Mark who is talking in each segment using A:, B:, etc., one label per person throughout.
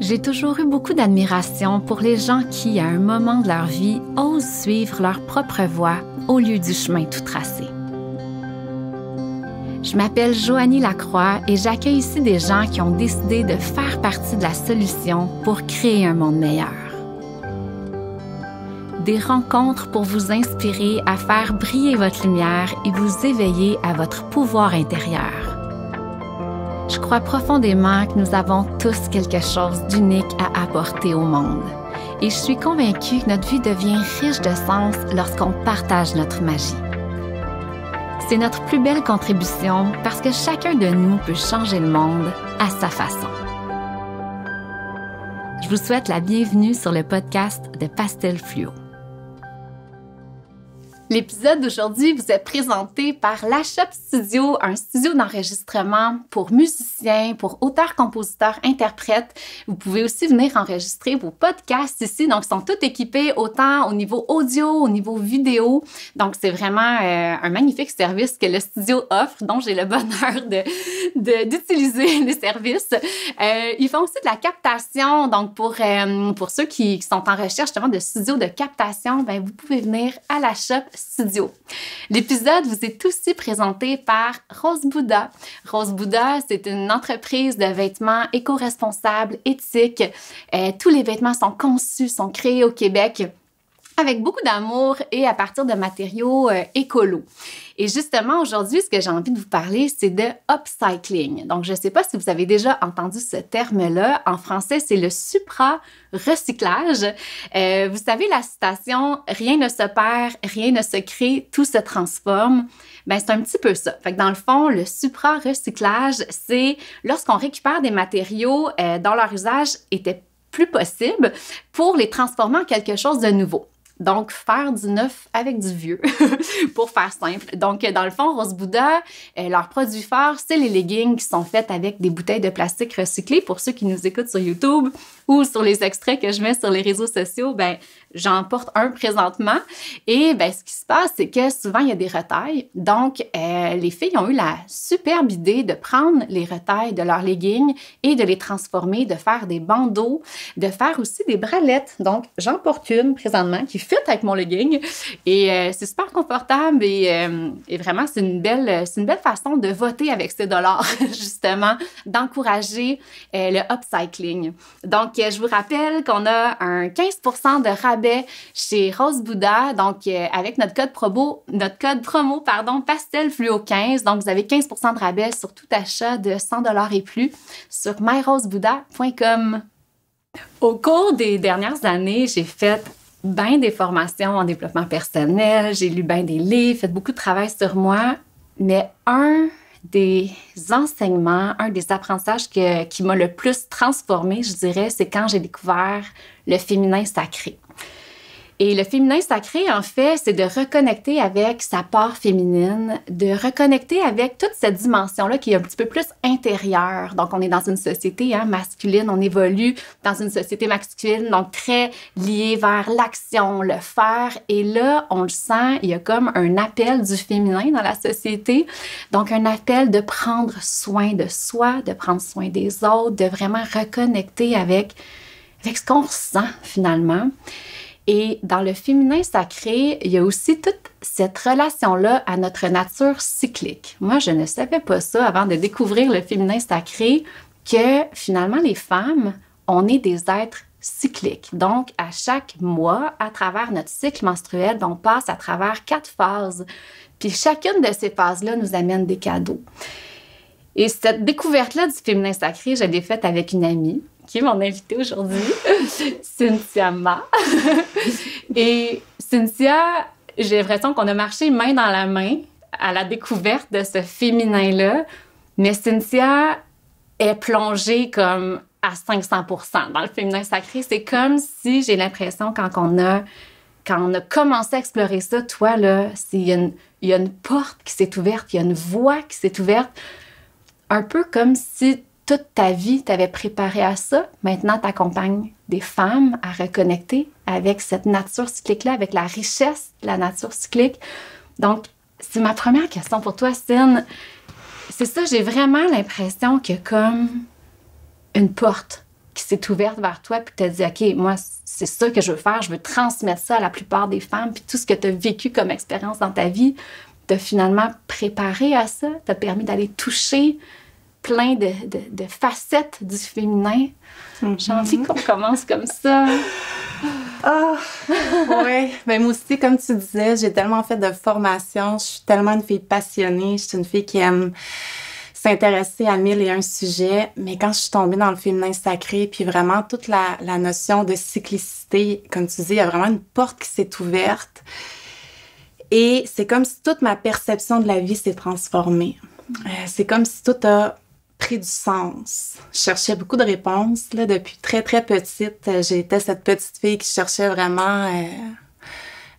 A: J'ai toujours eu beaucoup d'admiration pour les gens qui, à un moment de leur vie, osent suivre leur propre voie au lieu du chemin tout tracé. Je m'appelle Joanie Lacroix et j'accueille ici des gens qui ont décidé de faire partie de la solution pour créer un monde meilleur. Des rencontres pour vous inspirer à faire briller votre lumière et vous éveiller à votre pouvoir intérieur. Je crois profondément que nous avons tous quelque chose d'unique à apporter au monde. Et je suis convaincue que notre vie devient riche de sens lorsqu'on partage notre magie. C'est notre plus belle contribution parce que chacun de nous peut changer le monde à sa façon. Je vous souhaite la bienvenue sur le podcast de Pastel Fluo. L'épisode d'aujourd'hui vous est présenté par La Shop Studio, un studio d'enregistrement pour musiciens, pour auteurs, compositeurs, interprètes. Vous pouvez aussi venir enregistrer vos podcasts ici. Donc, ils sont tous équipés autant au niveau audio, au niveau vidéo. Donc, c'est vraiment un magnifique service que le studio offre, dont j'ai le bonheur d'utiliser les services. Ils font aussi de la captation. Donc, pour ceux qui sont en recherche justement de studios de captation, ben, vous pouvez venir à La Shop Studio. L'épisode vous est aussi présenté par Rose Bouddha. Rose Bouddha, c'est une entreprise de vêtements éco-responsables, éthiques. Tous les vêtements sont conçus, sont créés au Québec avec beaucoup d'amour et à partir de matériaux écolos. Et justement, aujourd'hui, ce que j'ai envie de vous parler, c'est de upcycling. Donc, je ne sais pas si vous avez déjà entendu ce terme-là. En français, c'est le supra-recyclage. Vous savez, la citation « Rien ne se perd, rien ne se crée, tout se transforme ». Ben, c'est un petit peu ça. Fait que dans le fond, le supra-recyclage, c'est lorsqu'on récupère des matériaux dont leur usage était plus possible pour les transformer en quelque chose de nouveau. Donc, faire du neuf avec du vieux, pour faire simple. Donc, dans le fond, Rose Bouddha, leur produit phare, c'est les leggings qui sont faits avec des bouteilles de plastique recyclées. Pour ceux qui nous écoutent sur YouTube ou sur les extraits que je mets sur les réseaux sociaux, ben j'en porte un présentement. Et ben ce qui se passe, c'est que souvent, il y a des retailles. Donc, les filles ont eu la superbe idée de prendre les retailles de leurs leggings et de les transformer, de faire des bandeaux, de faire aussi des bralettes. Donc, j'en porte une présentement qui fit avec mon legging. Et c'est super confortable et vraiment, c'est une belle façon de voter avec ses dollars, justement, d'encourager le upcycling. Donc, je vous rappelle qu'on a un 15% de rabais chez Rose Bouddha, donc avec notre code promo, Pastel Fluo 15. Donc, vous avez 15% de rabais sur tout achat de 100$ et plus sur myrosebouddha.com. Au cours des dernières années, j'ai fait bien des formations en développement personnel, j'ai lu bien des livres, fait beaucoup de travail sur moi, mais un des enseignements, un des apprentissages qui m'a le plus transformée, je dirais, c'est quand j'ai découvert le féminin sacré. Et le féminin sacré, en fait, c'est de reconnecter avec sa part féminine, de reconnecter avec toute cette dimension-là qui est un petit peu plus intérieure. Donc, on est dans une société masculine, on évolue dans une société masculine, donc très liée vers l'action, le faire. Et là, on le sent, il y a comme un appel du féminin dans la société. Donc, un appel de prendre soin de soi, de prendre soin des autres, de vraiment reconnecter avec ce qu'on ressent finalement. Et dans le féminin sacré, il y a aussi toute cette relation-là à notre nature cyclique. Moi, je ne savais pas ça avant de découvrir le féminin sacré, que finalement, les femmes, on est des êtres cycliques. Donc, à chaque mois, à travers notre cycle menstruel, on passe à travers 4 phases. Puis chacune de ces phases-là nous amène des cadeaux. Et cette découverte-là du féminin sacré, je l'ai faite avec une amie, qui est mon invitée aujourd'hui, Cynthia Ma. Et Cynthia, j'ai l'impression qu'on a marché main dans la main à la découverte de ce féminin-là, mais Cynthia est plongée comme à 500% dans le féminin sacré. C'est comme si j'ai l'impression quand on a commencé à explorer ça, toi, là, il y a une porte qui s'est ouverte, il y a une voie qui s'est ouverte, un peu comme si toute ta vie, tu avais préparé à ça. Maintenant, tu accompagnes des femmes à reconnecter avec cette nature cyclique-là, avec la richesse de la nature cyclique. Donc, c'est ma première question pour toi, Cyn. C'est ça, j'ai vraiment l'impression qu'il y a comme une porte qui qui s'est ouverte vers toi puis que tu as dit, OK, moi, c'est ça que je veux faire, je veux transmettre ça à la plupart des femmes, puis tout ce que tu as vécu comme expérience dans ta vie, t'as finalement préparé à ça, t'as permis d'aller toucher plein de facettes du féminin. J'ai envie qu'on commence comme ça.
B: Ah, oui. Ben moi aussi, comme tu disais, j'ai tellement fait de formation. Je suis tellement une fille passionnée. Je suis une fille qui aime s'intéresser à 1001 sujets. Mais quand je suis tombée dans le féminin sacré, puis vraiment toute la notion de cyclicité, comme tu dis, il y a vraiment une porte qui s'est ouverte. Et c'est comme si toute ma perception de la vie s'est transformée. C'est comme si tout a pris du sens. Je cherchais beaucoup de réponses là, depuis très, très petite. J'étais cette petite fille qui cherchait vraiment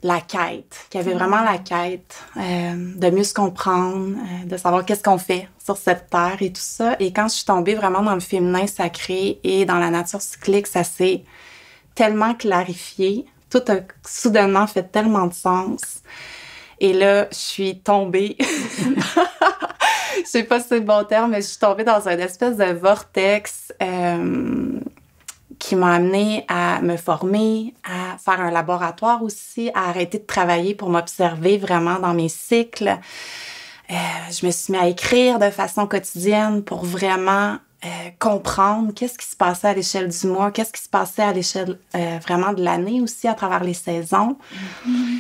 B: la quête, qui avait vraiment la quête de mieux se comprendre, de savoir qu'est-ce qu'on fait sur cette terre et tout ça. Et quand je suis tombée vraiment dans le féminin sacré et dans la nature cyclique, ça s'est tellement clarifié. Tout a soudainement fait tellement de sens. Et là, je suis tombée... Je sais pas si c'est le bon terme, mais je suis tombée dans une espèce de vortex qui m'a amenée à me former, à faire un laboratoire aussi, à arrêter de travailler pour m'observer vraiment dans mes cycles. Je me suis mis à écrire de façon quotidienne pour vraiment comprendre qu'est-ce qui se passait à l'échelle du mois, qu'est-ce qui se passait à l'échelle vraiment de l'année aussi, à travers les saisons. Mm-hmm.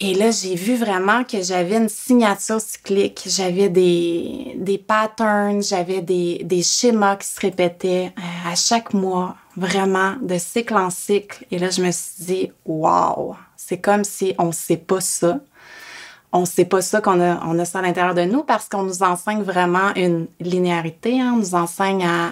B: Et là, j'ai vu vraiment que j'avais une signature cyclique, j'avais des patterns, j'avais des schémas qui se répétaient à chaque mois, vraiment, de cycle en cycle. Et là, je me suis dit, wow, c'est comme si on sait pas ça. On sait pas ça qu'on a ça à l'intérieur de nous parce qu'on nous enseigne vraiment une linéarité, hein? On nous enseigne à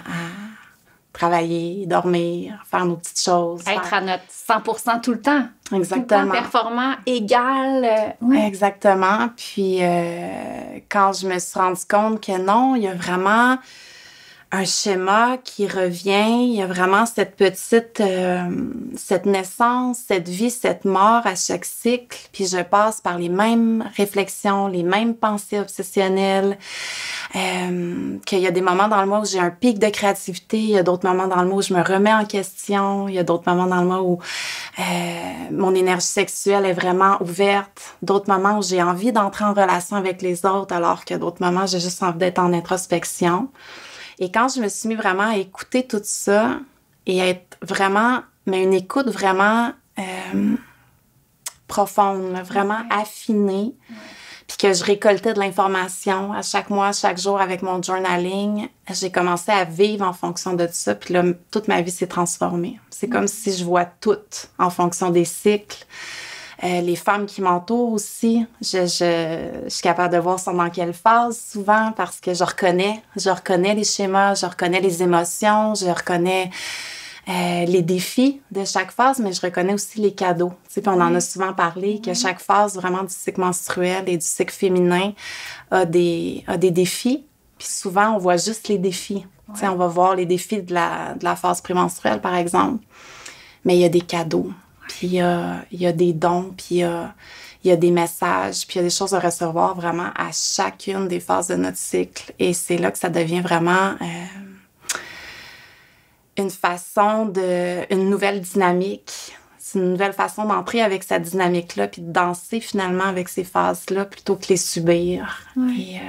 B: travailler, dormir, faire nos petites choses.
A: Être à notre 100% tout le temps.
B: Exactement.
A: Tout le temps performant, égal.
B: Ouais. Exactement. Puis quand je me suis rendu compte que non, il y a vraiment un schéma qui revient, il y a vraiment cette petite, cette naissance, cette vie, cette mort à chaque cycle, puis je passe par les mêmes réflexions, les mêmes pensées obsessionnelles, qu'il y a des moments dans le mois où j'ai un pic de créativité, il y a d'autres moments dans le mois où je me remets en question, il y a d'autres moments dans le mois où mon énergie sexuelle est vraiment ouverte, d'autres moments où j'ai envie d'entrer en relation avec les autres, alors que d'autres moments, j'ai juste envie d'être en introspection. Et quand je me suis mis vraiment à écouter tout ça et à être vraiment, mais une écoute vraiment profonde, là, vraiment affinée, puis que je récoltais de l'information à chaque mois, chaque jour avec mon journaling, j'ai commencé à vivre en fonction de ça, puis là, toute ma vie s'est transformée. C'est comme si je vois tout en fonction des cycles. Les femmes qui m'entourent aussi, je suis capable de voir sont dans quelle phase souvent parce que je reconnais les schémas, je reconnais les émotions, je reconnais les défis de chaque phase, mais je reconnais aussi les cadeaux. Tu sais, puis on en a souvent parlé, que chaque phase vraiment du cycle menstruel et du cycle féminin a des défis, puis souvent on voit juste les défis. Ouais. Tu sais, on va voir les défis de la phase prémenstruelle, par exemple, mais il y a des cadeaux. Puis il y a des dons, puis il y a des messages, puis il y a des choses à recevoir vraiment à chacune des phases de notre cycle. Et c'est là que ça devient vraiment une nouvelle dynamique. C'est une nouvelle façon d'entrer avec cette dynamique-là, puis de danser finalement avec ces phases-là plutôt que les subir.
A: Ouais. Et,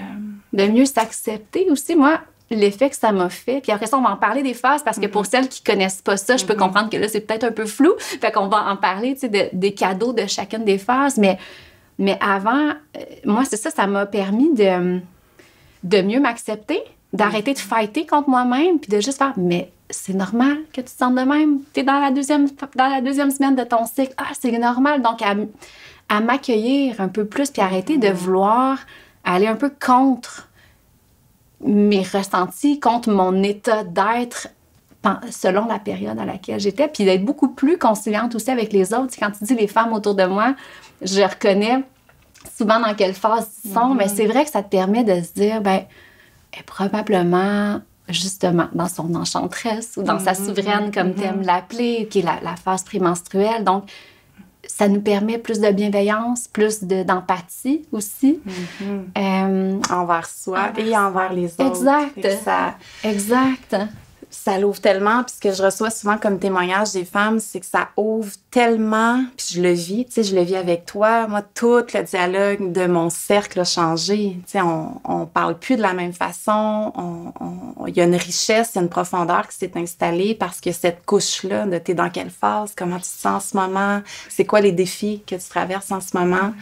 A: de mieux s'accepter aussi, moi. L'effet que ça m'a fait. Puis après ça, on va en parler des phases parce que pour celles qui connaissent pas ça, je peux comprendre que là, c'est peut-être un peu flou. Fait qu'on va en parler, tu sais, des cadeaux de chacune des phases. Mais avant, moi, c'est ça m'a permis de mieux m'accepter, d'arrêter de fighter contre moi-même, puis de juste faire, mais c'est normal que tu te sentes de même. T'es dans la deuxième semaine de ton cycle. Ah, c'est normal. Donc, à m'accueillir un peu plus, puis arrêter de vouloir aller un peu contre mes ressentis, contre mon état d'être selon la période à laquelle j'étais, puis d'être beaucoup plus conciliante aussi avec les autres. Quand tu dis les femmes autour de moi, je reconnais souvent dans quelle phase ils sont, mais c'est vrai que ça te permet de se dire, ben, elle est probablement, justement, dans son enchanteresse ou dans sa souveraine, comme tu aimes l'appeler, qui est la phase prémenstruelle. Donc, ça nous permet plus de bienveillance, plus d'empathie aussi.
B: Envers soi et envers les autres.
A: Exact. Exact.
B: ça l'ouvre tellement. Puis ce que je reçois souvent comme témoignage des femmes, c'est que ça ouvre tellement. Puis je le vis, tu sais, je le vis avec toi. Moi, tout le dialogue de mon cercle a changé. Tu sais, on parle plus de la même façon. Il y a une richesse, il y a une profondeur qui s'est installée parce que cette couche-là de t'es dans quelle phase, comment tu te sens en ce moment, c'est quoi les défis que tu traverses en ce moment.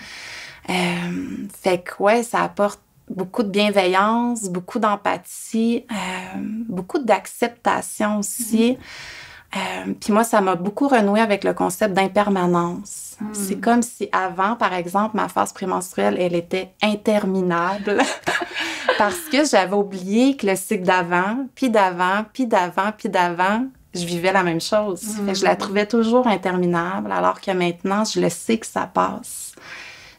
B: Fait que, ouais, ça apporte beaucoup de bienveillance, beaucoup d'empathie, beaucoup d'acceptation aussi. Puis moi, ça m'a beaucoup renoué avec le concept d'impermanence. C'est comme si avant, par exemple, ma phase prémenstruelle, elle était interminable parce que j'avais oublié que le cycle d'avant, puis d'avant, puis d'avant, puis d'avant, je vivais la même chose. Fait que je la trouvais toujours interminable, alors que maintenant, je le sais que ça passe.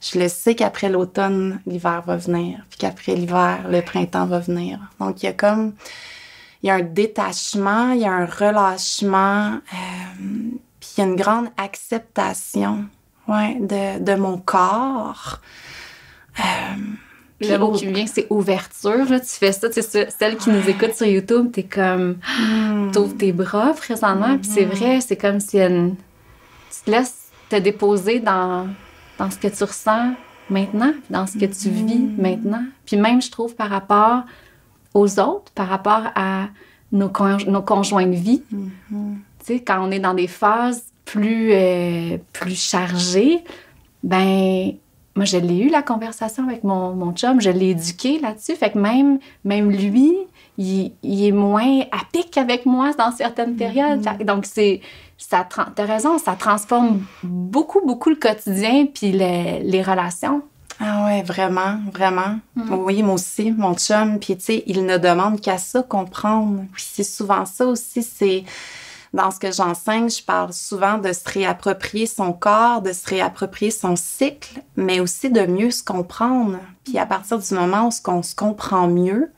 B: Je le sais qu'après l'automne, l'hiver va venir, puis qu'après l'hiver, le printemps va venir. Donc, il y a un détachement, il y a un relâchement, puis il y a une grande acceptation, de mon corps.
A: Le mot qui me vient, c'est ouverture. Là. Tu fais ça, tu sais, celle qui nous écoute sur YouTube, t'es comme... T'ouvres tes bras présentement, puis c'est vrai, c'est comme si tu te laisses te déposer dans ce que tu ressens maintenant, dans ce que tu vis maintenant. Puis même, je trouve, par rapport aux autres, par rapport à nos conjoints de vie, tu sais, quand on est dans des phases plus chargées, ben moi, je l'ai eu, la conversation avec mon chum, je l'ai éduqué là-dessus. Fait que même lui, il est moins à pic avec moi dans certaines périodes. Donc, t'as raison, ça transforme beaucoup, beaucoup le quotidien puis les relations.
B: Ah ouais, vraiment, vraiment. Oui, moi aussi, mon chum. Puis, tu sais, il ne demande qu'à ça comprendre. Puis c'est souvent ça aussi, c'est... Dans ce que j'enseigne, je parle souvent de se réapproprier son corps, de se réapproprier son cycle, mais aussi de mieux se comprendre. Puis à partir du moment où on se comprend mieux,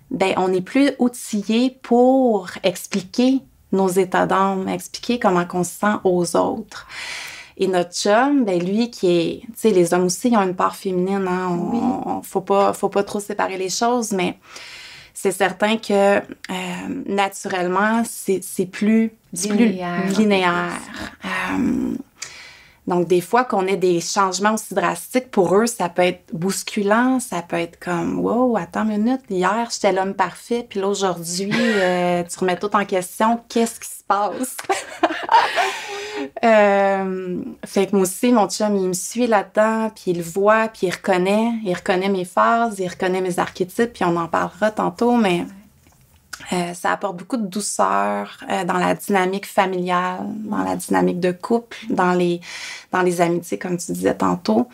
B: ben on est plus outillé pour expliquer nos états d'âme, expliquer comment on se sent aux autres. Et notre chum, ben lui qui est... Tu sais, les hommes aussi, ils ont une part féminine, hein? Faut pas trop séparer les choses, mais... C'est certain que naturellement, c'est plus linéaire. Donc, des fois qu'on ait des changements aussi drastiques, pour eux, ça peut être bousculant, ça peut être comme « Wow, attends une minute, hier, j'étais l'homme parfait, puis là, aujourd'hui, tu remets tout en question, qu'est-ce qui se passe? » Fait que moi aussi, mon chum, il me suit là-dedans, puis il le voit, puis il reconnaît mes phases, il reconnaît mes archétypes, puis on en parlera tantôt, mais ça apporte beaucoup de douceur dans la dynamique familiale, dans la dynamique de couple, dans les amitiés, comme tu disais tantôt.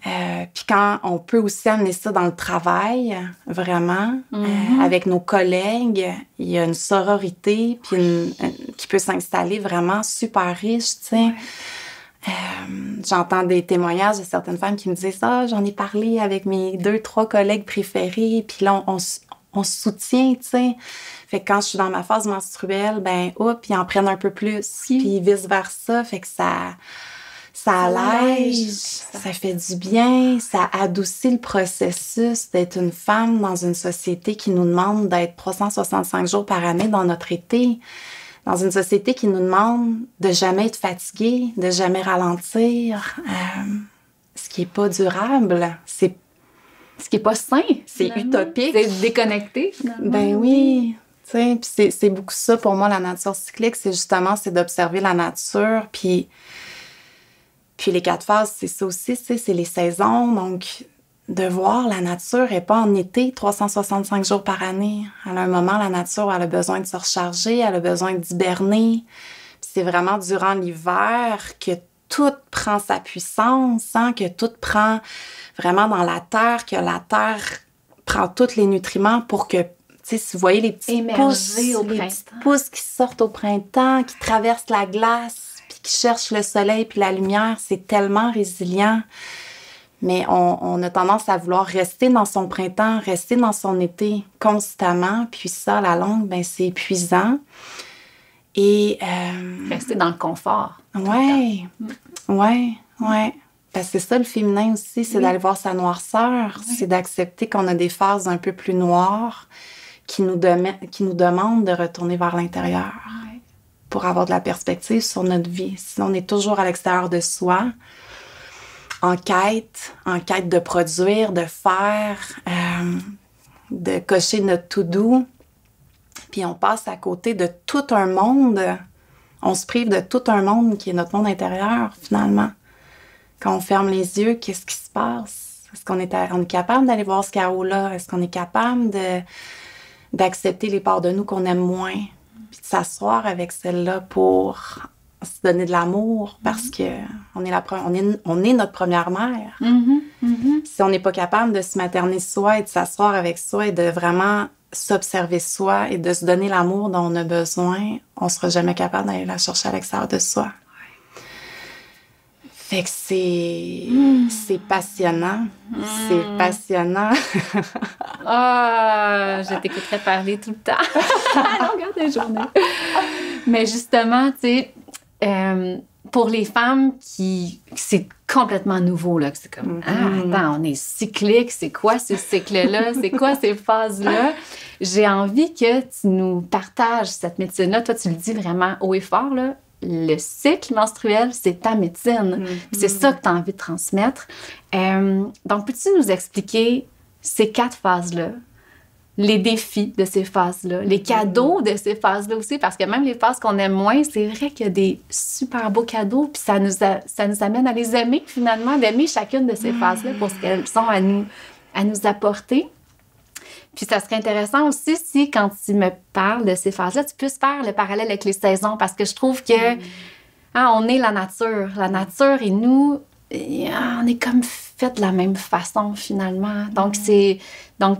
B: Puis quand on peut aussi amener ça dans le travail, vraiment, avec nos collègues, il y a une sororité puis qui peut s'installer vraiment super riche, tu sais. J'entends des témoignages de certaines femmes qui me disent « Ah, j'en ai parlé avec mes 2-3 collègues préférés, puis là, on se soutient, tu sais. » Fait que quand je suis dans ma phase menstruelle, ben, ils en prennent un peu plus, puis vice-versa, fait que ça allège, ça fait du bien, ça adoucit le processus d'être une femme dans une société qui nous demande d'être 365 jours par année dans notre été, dans une société qui nous demande de jamais être fatiguée, de jamais ralentir, ce qui est pas durable, c'est
A: ce qui est pas sain.
B: C'est utopique.
A: C'est déconnecté, finalement.
B: Ben oui. Puis c'est beaucoup ça pour moi, la nature cyclique, c'est d'observer la nature, puis les 4 phases, c'est ça aussi, c'est les saisons, donc de voir la nature n'est pas en été 365 jours par année. À un moment, la nature, elle a besoin de se recharger, elle a besoin d'hiberner, puis c'est vraiment durant l'hiver que tout prend sa puissance, hein, que tout prend vraiment dans la terre, que la terre prend tous les nutriments pour que, tu sais, si vous voyez les petits pousses qui sortent au printemps, qui traversent la glace, puis qui cherchent le soleil puis la lumière, c'est tellement résilient. Mais on a tendance à vouloir rester dans son printemps, rester dans son été constamment, puis ça, à la longue, ben c'est épuisant. Et...
A: rester dans le confort.
B: Ouais. Parce que c'est ça, le féminin aussi, c'est d'aller voir sa noirceur, c'est d'accepter qu'on a des phases un peu plus noires, qui nous demande de retourner vers l'intérieur pour avoir de la perspective sur notre vie. Sinon, on est toujours à l'extérieur de soi, en quête de produire, de faire, de cocher notre to-do. Puis on passe à côté de tout un monde. On se prive de tout un monde qui est notre monde intérieur, finalement. Quand on ferme les yeux, qu'est-ce qui se passe? Est-ce qu'on est capable d'aller voir ce chaos-là? Est-ce qu'on est capable d'accepter les parts de nous qu'on aime moins? Puis de s'asseoir avec celle-là pour se donner de l'amour parce que on est notre première mère. Si on n'est pas capable de se materner soi et de s'asseoir avec soi et de vraiment s'observer soi et de se donner l'amour dont on a besoin, on ne sera jamais capable d'aller la chercher à l'extérieur de soi. Fait que c'est passionnant. C'est passionnant.
A: Je t'écouterais parler tout le temps à longueur de journée. Mais justement, tu sais, pour les femmes qui c'est complètement nouveau, là, que c'est comme, attends, on est cyclique, c'est quoi ce cycle-là? C'est quoi ces phases-là? J'ai envie que tu nous partages cette médecine-là. Toi, tu le dis vraiment haut et fort, là. Le cycle menstruel, c'est ta médecine. C'est ça que tu as envie de transmettre. Donc, peux-tu nous expliquer ces 4 phases-là? Les défis de ces phases-là, les cadeaux de ces phases-là aussi, parce que même les phases qu'on aime moins, c'est vrai qu'il y a des super beaux cadeaux, puis ça nous amène à les aimer, finalement, d'aimer chacune de ces phases-là pour ce qu'elles sont à nous apporter. Puis ça serait intéressant aussi si, quand tu me parles de ces phases-là, tu puisses faire le parallèle avec les saisons, parce que je trouve que on est la nature. La nature et nous, on est comme fait de la même façon, finalement. Donc,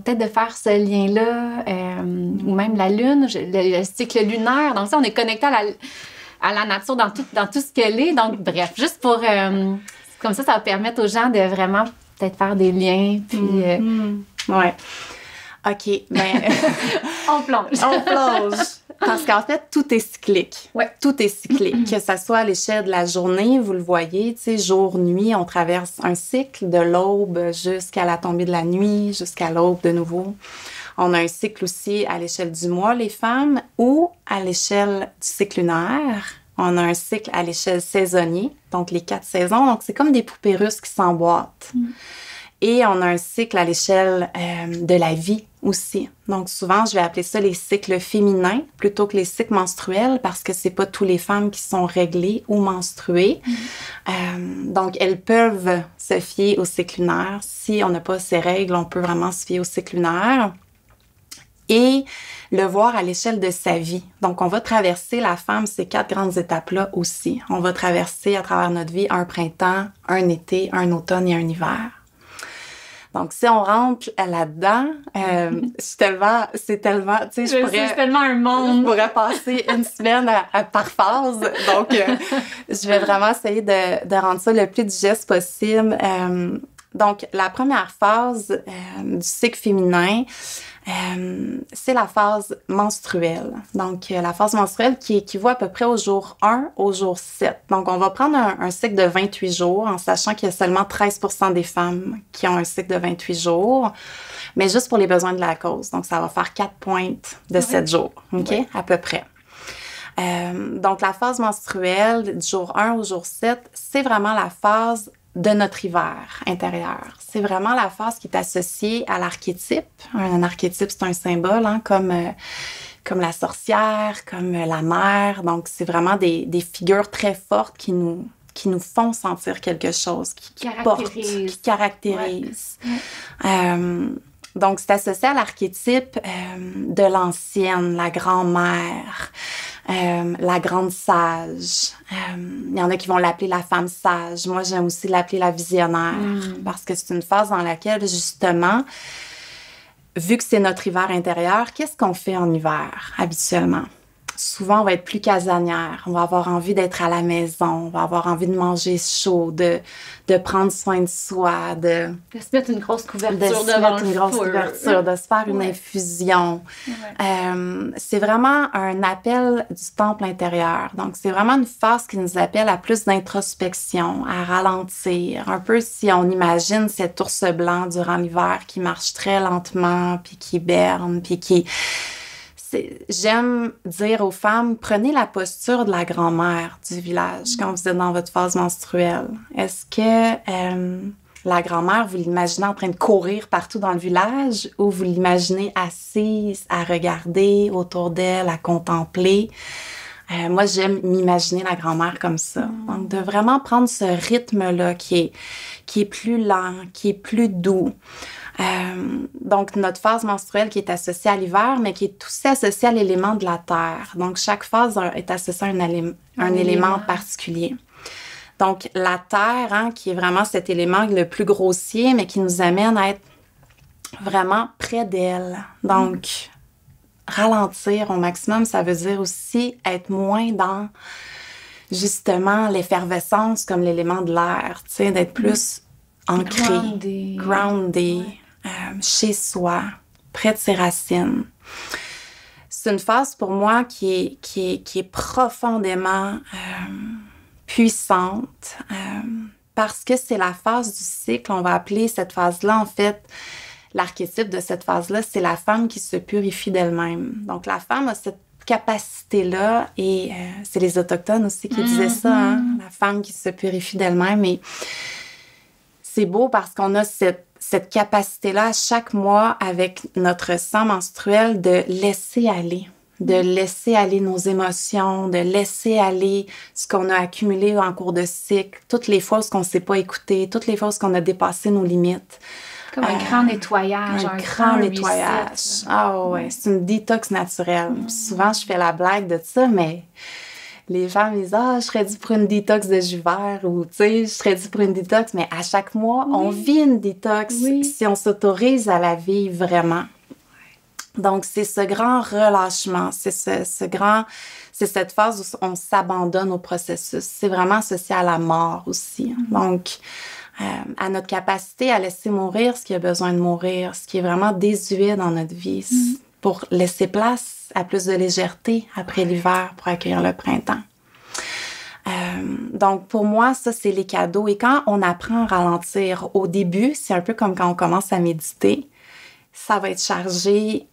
A: peut-être de faire ce lien-là, ou même la lune, le cycle lunaire. Donc, ça, on est connecté à la nature dans tout ce qu'elle est. Donc, bref, juste pour... comme ça va permettre aux gens de vraiment peut-être faire des liens, puis...
B: Ouais. OK, ben...
A: On plonge.
B: Parce qu'en fait, tout est cyclique.
A: Ouais.
B: Tout est cyclique. Que ça soit à l'échelle de la journée, vous le voyez, tu sais, jour, nuit, on traverse un cycle de l'aube jusqu'à la tombée de la nuit, jusqu'à l'aube de nouveau. On a un cycle aussi à l'échelle du mois, les femmes, ou à l'échelle du cycle lunaire. On a un cycle à l'échelle saisonnier, donc les 4 saisons. Donc, c'est comme des poupées russes qui s'emboîtent. Et on a un cycle à l'échelle de la vie aussi. Donc, souvent, je vais appeler ça les cycles féminins plutôt que les cycles menstruels parce que c'est pas toutes les femmes qui sont réglées ou menstruées. Donc, elles peuvent se fier au cycle lunaire. Si on n'a pas ces règles, on peut vraiment se fier au cycle lunaire. Et le voir à l'échelle de sa vie. Donc, on va traverser, la femme, ces 4 grandes étapes-là aussi. On va traverser à travers notre vie un printemps, un été, un automne et un hiver. Donc, si on rentre là-dedans, c'est tellement, tu sais,
A: c'est tellement un monde.
B: Je pourrais passer une semaine par phase. Donc, je vais vraiment essayer de rendre ça le plus digeste possible. Donc, la première phase du cycle féminin, c'est la phase menstruelle. Donc, la phase menstruelle qui équivaut à peu près au jour 1 au jour 7. Donc, on va prendre un cycle de 28 jours en sachant qu'il y a seulement 13% des femmes qui ont un cycle de 28 jours, mais juste pour les besoins de la cause. Donc, ça va faire 4 pointes de 7 jours, OK? À peu près. Donc, la phase menstruelle du jour 1 au jour 7, c'est vraiment la phase de notre hiver intérieur. C'est vraiment la phase qui est associée à l'archétype. Un archétype, c'est un symbole, hein, comme la sorcière, comme la mère. Donc, c'est vraiment des figures très fortes qui nous font sentir quelque chose, qui portent, qui caractérisent. Ouais. Donc, c'est associé à l'archétype de l'ancienne, la grand-mère, la grande sage. Il y en a qui vont l'appeler la femme sage. Moi, j'aime aussi l'appeler la visionnaire parce que c'est une phase dans laquelle, justement, vu que c'est notre hiver intérieur, qu'est-ce qu'on fait en hiver, habituellement? souvent, on va être plus casanière. On va avoir envie d'être à la maison. On va avoir envie de manger chaud, de prendre soin de soi, de
A: se mettre une grosse couverture
B: de se
A: devant
B: mettre une grosse couverture, de se faire une infusion. C'est vraiment un appel du temple intérieur. Donc, c'est vraiment une phase qui nous appelle à plus d'introspection, à ralentir. Un peu si on imagine cet ours blanc durant l'hiver qui marche très lentement, puis qui berne, puis qui... J'aime dire aux femmes, prenez la posture de la grand-mère du village quand vous êtes dans votre phase menstruelle. Est-ce que la grand-mère, vous l'imaginez en train de courir partout dans le village ou vous l'imaginez assise à regarder autour d'elle, à contempler? Moi, j'aime m'imaginer la grand-mère comme ça. Donc, de vraiment prendre ce rythme-là qui est plus lent, qui est plus doux. Donc, notre phase menstruelle qui est associée à l'hiver, mais qui est aussi associée à l'élément de la terre. Donc, chaque phase est associée à un élément particulier. Donc, la terre, hein, qui est vraiment cet élément le plus grossier, mais qui nous amène à être vraiment près d'elle. Donc, ralentir au maximum, ça veut dire aussi être moins dans, justement, l'effervescence comme l'élément de l'air, tu sais, d'être plus ancré, groundé. Chez soi, près de ses racines. C'est une phase pour moi qui est profondément puissante parce que c'est la phase du cycle. On va appeler cette phase-là, en fait, l'archétype de cette phase-là, c'est la femme qui se purifie d'elle-même. Donc, la femme a cette capacité-là et c'est les Autochtones aussi qui disaient ça, hein? La femme qui se purifie d'elle-même. Et c'est beau parce qu'on a cette capacité-là chaque mois avec notre sang menstruel de laisser aller nos émotions, de laisser aller ce qu'on a accumulé en cours de cycle, toutes les fois où on ne s'est pas écouté, toutes les fois où on a dépassé nos limites.
A: Comme un grand nettoyage.
B: Un grand nettoyage. Reset. Ah ouais, c'est une détox naturelle. Souvent, je fais la blague de ça, mais... Les femmes disent « Ah, je serais due pour une détox de jus vert » ou « Tu sais, je serais due pour une détox. » Mais à chaque mois, on vit une détox si on s'autorise à la vivre vraiment. Donc, c'est ce grand relâchement, c'est cette phase où on s'abandonne au processus. C'est vraiment associé à la mort aussi. Donc, à notre capacité à laisser mourir ce qui a besoin de mourir, ce qui est vraiment désuet dans notre vie, pour laisser place à plus de légèreté après l'hiver pour accueillir le printemps. Donc, pour moi, ça, c'est les cadeaux. Et quand on apprend à ralentir au début, c'est un peu comme quand on commence à méditer. Ça va être chargé.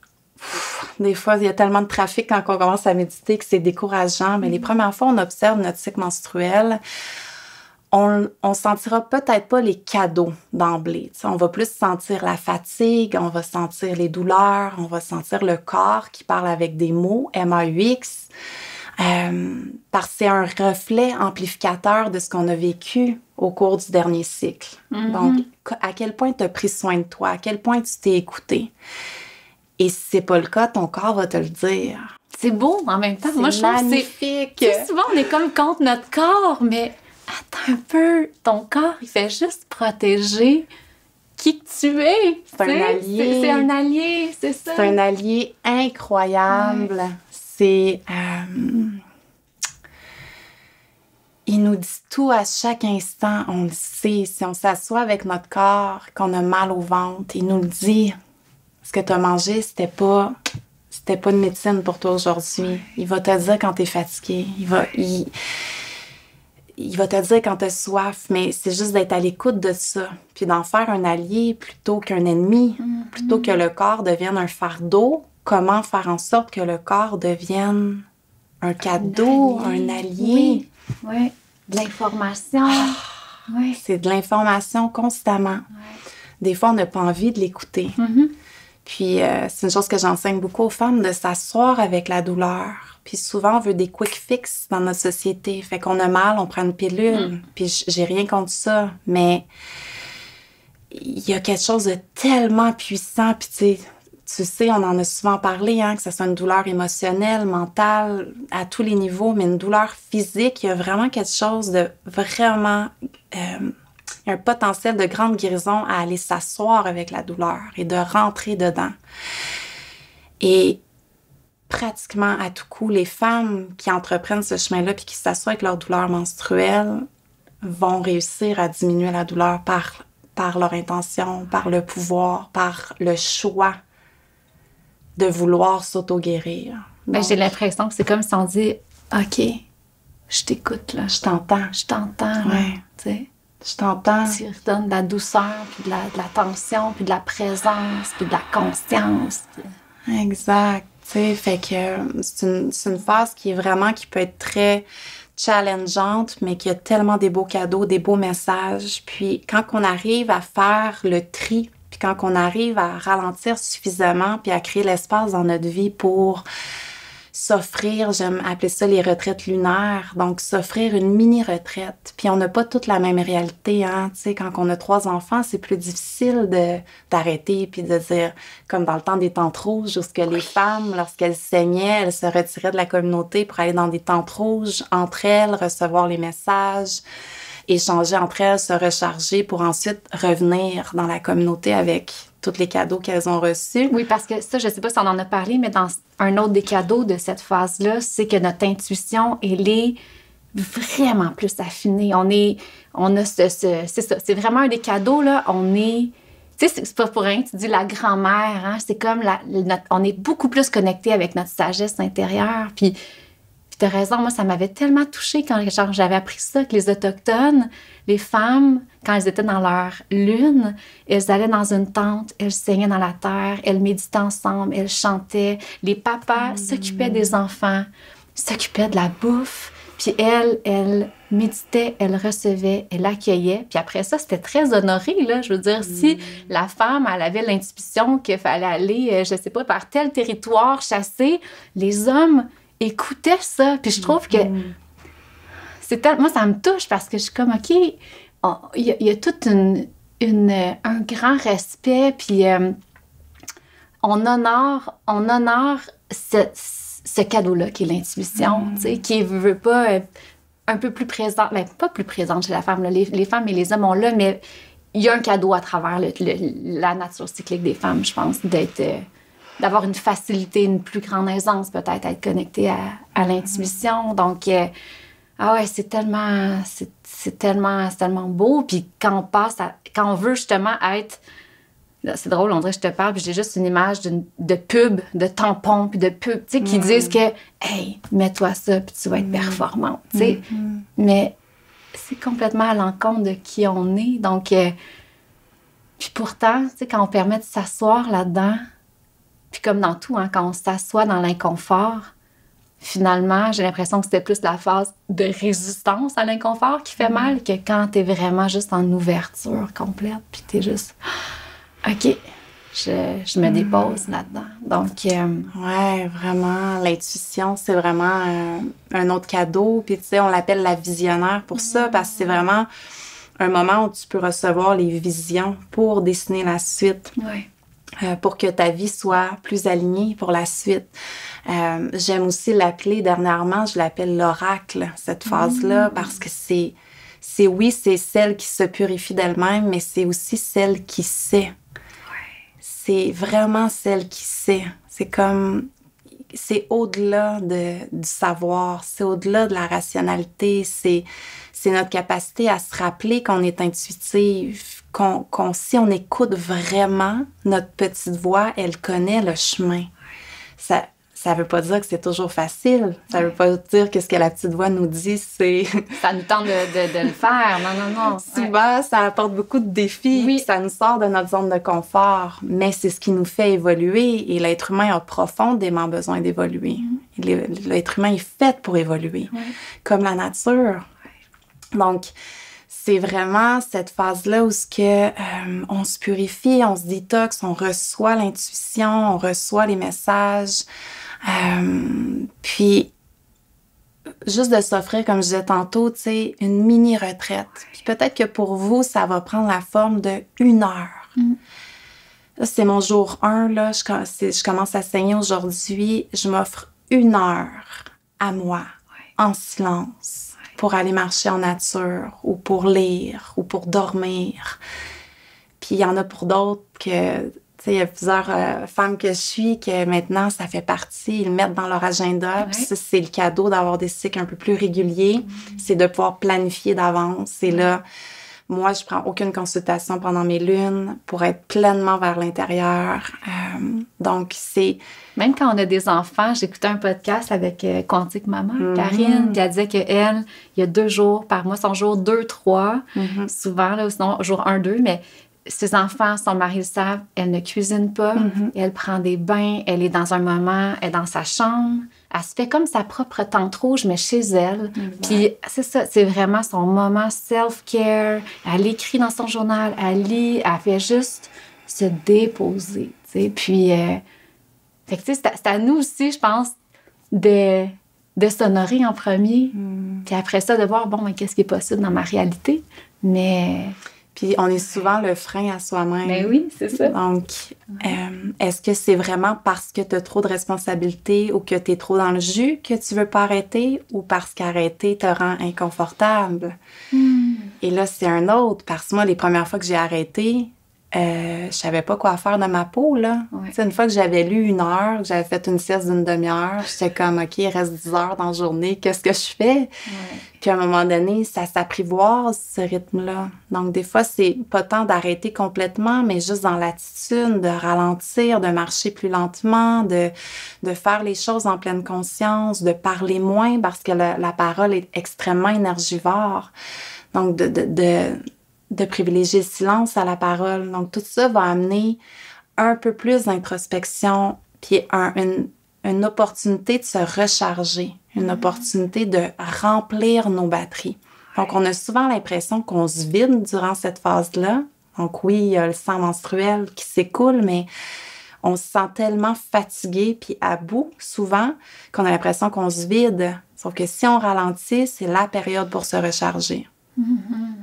B: Des fois, il y a tellement de trafic quand on commence à méditer que c'est décourageant. Mais les premières fois, on observe notre cycle menstruel. On sentira peut-être pas les cadeaux d'emblée. T'sais, on va plus sentir la fatigue, on va sentir les douleurs, on va sentir le corps qui parle avec des mots, MAUX, parce que c'est un reflet amplificateur de ce qu'on a vécu au cours du dernier cycle. Donc, à quel point tu as pris soin de toi, à quel point tu t'es écouté. Et si c'est pas le cas, ton corps va te le dire.
A: C'est beau en même temps. Moi, je trouve
B: magnifique.
A: Que c'est... Souvent, on est comme contre notre corps, mais... Attends un peu, ton corps, il fait juste protéger qui que tu es.
B: C'est un allié.
A: C'est un allié, c'est ça.
B: C'est un allié incroyable. Ouais. C'est... il nous dit tout à chaque instant, on le sait. Si on s'assoit avec notre corps, qu'on a mal au ventre, il nous le dit. Ce que tu as mangé, c'était pas une médecine pour toi aujourd'hui. Il va te dire quand tu es fatigué. Il va te dire quand tu as soif, mais c'est juste d'être à l'écoute de ça. Puis d'en faire un allié plutôt qu'un ennemi, plutôt que le corps devienne un fardeau. Comment faire en sorte que le corps devienne un cadeau, un allié?
A: Oui, de l'information. Oui.
B: C'est de l'information constamment. Ouais. Des fois, on n'a pas envie de l'écouter. Puis c'est une chose que j'enseigne beaucoup aux femmes, de s'asseoir avec la douleur. Puis souvent, on veut des quick fix dans notre société. Fait qu'on a mal, on prend une pilule. Puis j'ai rien contre ça. Mais il y a quelque chose de tellement puissant. Puis tu sais, on en a souvent parlé, hein, que ce soit une douleur émotionnelle, mentale, à tous les niveaux. Mais une douleur physique, il y a vraiment quelque chose de vraiment... il y a un potentiel de grande guérison à aller s'asseoir avec la douleur et de rentrer dedans. Et pratiquement à tout coup, les femmes qui entreprennent ce chemin-là puis qui s'assoient avec leur douleur menstruelle vont réussir à diminuer la douleur par leur intention, par le pouvoir, par le choix de vouloir s'auto-guérir.
A: Ben, j'ai l'impression que c'est comme si on dit « OK, je t'écoute, là.
B: Je t'entends.
A: Je t'entends, là.
B: Ouais.
A: Tu sais.
B: Je t'entends.
A: Tu redonnes de la douceur, puis de l'attention, puis de la présence, puis de la conscience.
B: Exact. Tu sais, fait que c'est une phase qui peut être très challengeante, mais qui a tellement des beaux cadeaux, des beaux messages. Puis quand on arrive à faire le tri, puis quand on arrive à ralentir suffisamment, puis à créer l'espace dans notre vie pour s'offrir, j'aime appeler ça les retraites lunaires, donc s'offrir une mini-retraite. Puis on n'a pas toute la même réalité, hein. Tu sais, quand on a 3 enfants, c'est plus difficile d'arrêter puis de dire, comme dans le temps des tentes rouges, où ce que les femmes, lorsqu'elles saignaient, elles se retiraient de la communauté pour aller dans des tentes rouges, entre elles, recevoir les messages, échanger entre elles, se recharger pour ensuite revenir dans la communauté avec tous les cadeaux qu'elles ont reçus.
A: Oui, parce que ça, je sais pas si on en a parlé, mais dans un autre des cadeaux de cette phase-là, c'est que notre intuition, elle est vraiment plus affinée. On a c'est ça, c'est vraiment un des cadeaux, là, tu sais, c'est pas pour rien, tu dis la grand-mère, hein, c'est comme on est beaucoup plus connecté avec notre sagesse intérieure, puis t'as raison, moi, ça m'avait tellement touchée quand j'avais appris ça, que les Autochtones, les femmes, quand elles étaient dans leur lune, elles allaient dans une tente, elles saignaient dans la terre, elles méditaient ensemble, elles chantaient. Les papas s'occupaient des enfants, s'occupaient de la bouffe, puis elles méditaient, elles recevaient, elles accueillaient. Puis après ça, c'était très honoré, là. Je veux dire, si la femme, elle avait l'intuition qu'il fallait aller, je sais pas, par tel territoire chasser, les hommes écoutaient ça. Puis je trouve que moi, ça me touche parce que je suis comme, OK, il y a tout un grand respect, puis on honore ce cadeau-là qui est l'intuition, tu sais, qui veut pas un peu plus présente, mais pas plus présente chez la femme, là. Les femmes et les hommes ont là, mais il y a un cadeau à travers la nature cyclique des femmes, je pense, d'avoir une facilité, une plus grande aisance peut-être à être connectée à l'intuition. Donc, c'est tellement beau. Puis quand on veut justement être, là, c'est drôle, on dirait que je te parle, puis j'ai juste une image de pub, de tampons, puis de pub, tu sais, qui disent que, hey, mets-toi ça, puis tu vas être performante, tu sais. Mais c'est complètement à l'encontre de qui on est. Donc, puis pourtant, tu sais, quand on permet de s'asseoir là-dedans, puis comme dans tout, hein, quand on s'assoit dans l'inconfort, finalement, j'ai l'impression que c'était plus la phase de résistance à l'inconfort qui fait mal que quand t'es vraiment juste en ouverture complète, puis t'es juste, OK, je me dépose là-dedans. Donc,
B: ouais, vraiment, l'intuition, c'est vraiment un autre cadeau. Puis tu sais, on l'appelle la visionnaire pour ça, parce que c'est vraiment un moment où tu peux recevoir les visions pour dessiner la suite.
A: ouais.
B: Pour que ta vie soit plus alignée pour la suite. J'aime aussi l'appeler, dernièrement, je l'appelle l'oracle, cette phase-là, parce que c'est celle qui se purifie d'elle-même, mais c'est aussi celle qui sait. Ouais. C'est vraiment celle qui sait. C'est au-delà du savoir, c'est au-delà de la rationalité, c'est notre capacité à se rappeler qu'on est intuitive, si on écoute vraiment notre petite voix, elle connaît le chemin. Ça veut pas dire que c'est toujours facile. Ça veut pas dire que ce que la petite voix nous dit, c'est...
A: Ça nous tente de le faire. Non.
B: Souvent, ça apporte beaucoup de défis. Oui. Ça nous sort de notre zone de confort. Mais c'est ce qui nous fait évoluer. Et l'être humain a profondément besoin d'évoluer. L'être humain est fait pour évoluer. Comme la nature. Donc, c'est vraiment cette phase-là où on se purifie, on se détoxe, on reçoit l'intuition, on reçoit les messages. Puis, juste de s'offrir, comme je disais tantôt, tu sais, une mini-retraite. Puis peut-être que pour vous, ça va prendre la forme de 1 heure. Là, c'est mon jour 1, là. Je commence à saigner aujourd'hui. Je m'offre 1 heure à moi, en silence. Pour aller marcher en nature, ou pour lire, ou pour dormir. Puis il y en a pour d'autres que, tu sais, il y a plusieurs femmes que je suis que maintenant, ça fait partie, ils le mettent dans leur agenda. Puis ça, c'est le cadeau d'avoir des cycles un peu plus réguliers. C'est de pouvoir planifier d'avance. Et là, moi, je prends aucune consultation pendant mes lunes pour être pleinement vers l'intérieur. Donc, c'est...
A: Même quand on a des enfants, j'écoutais un podcast avec Quantique Maman, Karine, puis elle disait qu'elle, il y a 2 jours par mois, son jour 2, 3, souvent, là, sinon jour 1, 2, mais ses enfants, son mari le savent, elle ne cuisine pas, elle prend des bains, elle est dans un moment, elle est dans sa chambre, elle se fait comme sa propre tente rouge, mais chez elle. Puis c'est ça, c'est vraiment son moment self-care. Elle écrit dans son journal, elle lit, elle fait juste se déposer, tu sais. Puis, fait que tu sais, c'est à nous aussi, je pense, de s'honorer en premier. Puis après ça, de voir, bon, mais qu'est-ce qui est possible dans ma réalité? Mais...
B: Puis on est souvent le frein à soi-même.
A: Ben oui, c'est ça.
B: Donc, est-ce que c'est vraiment parce que tu as trop de responsabilités ou que tu es trop dans le jus que tu veux pas arrêter ou parce qu'arrêter te rend inconfortable? Et là, c'est un autre. Parce que moi, les premières fois que j'ai arrêté, je savais pas quoi faire de ma peau, là.
A: Ouais.
B: Une fois que j'avais lu 1 heure, que j'avais fait une sieste d'1 demi-heure, j'étais comme, OK, il reste 10 heures dans la journée, qu'est-ce que je fais?
A: Ouais.
B: Puis à un moment donné, ça s'apprivoise, ce rythme-là. Donc, des fois, c'est pas tant d'arrêter complètement, mais juste dans l'attitude, de ralentir, de marcher plus lentement, de faire les choses en pleine conscience, de parler moins parce que la parole est extrêmement énergivore. Donc, de privilégier le silence à la parole. Donc, tout ça va amener un peu plus d'introspection, puis une opportunité de se recharger, une opportunité de remplir nos batteries. Donc, on a souvent l'impression qu'on se vide durant cette phase-là. Donc, oui, il y a le sang menstruel qui s'écoule, mais on se sent tellement fatigué puis à bout, souvent, qu'on a l'impression qu'on se vide. Sauf que si on ralentit, c'est la période pour se recharger.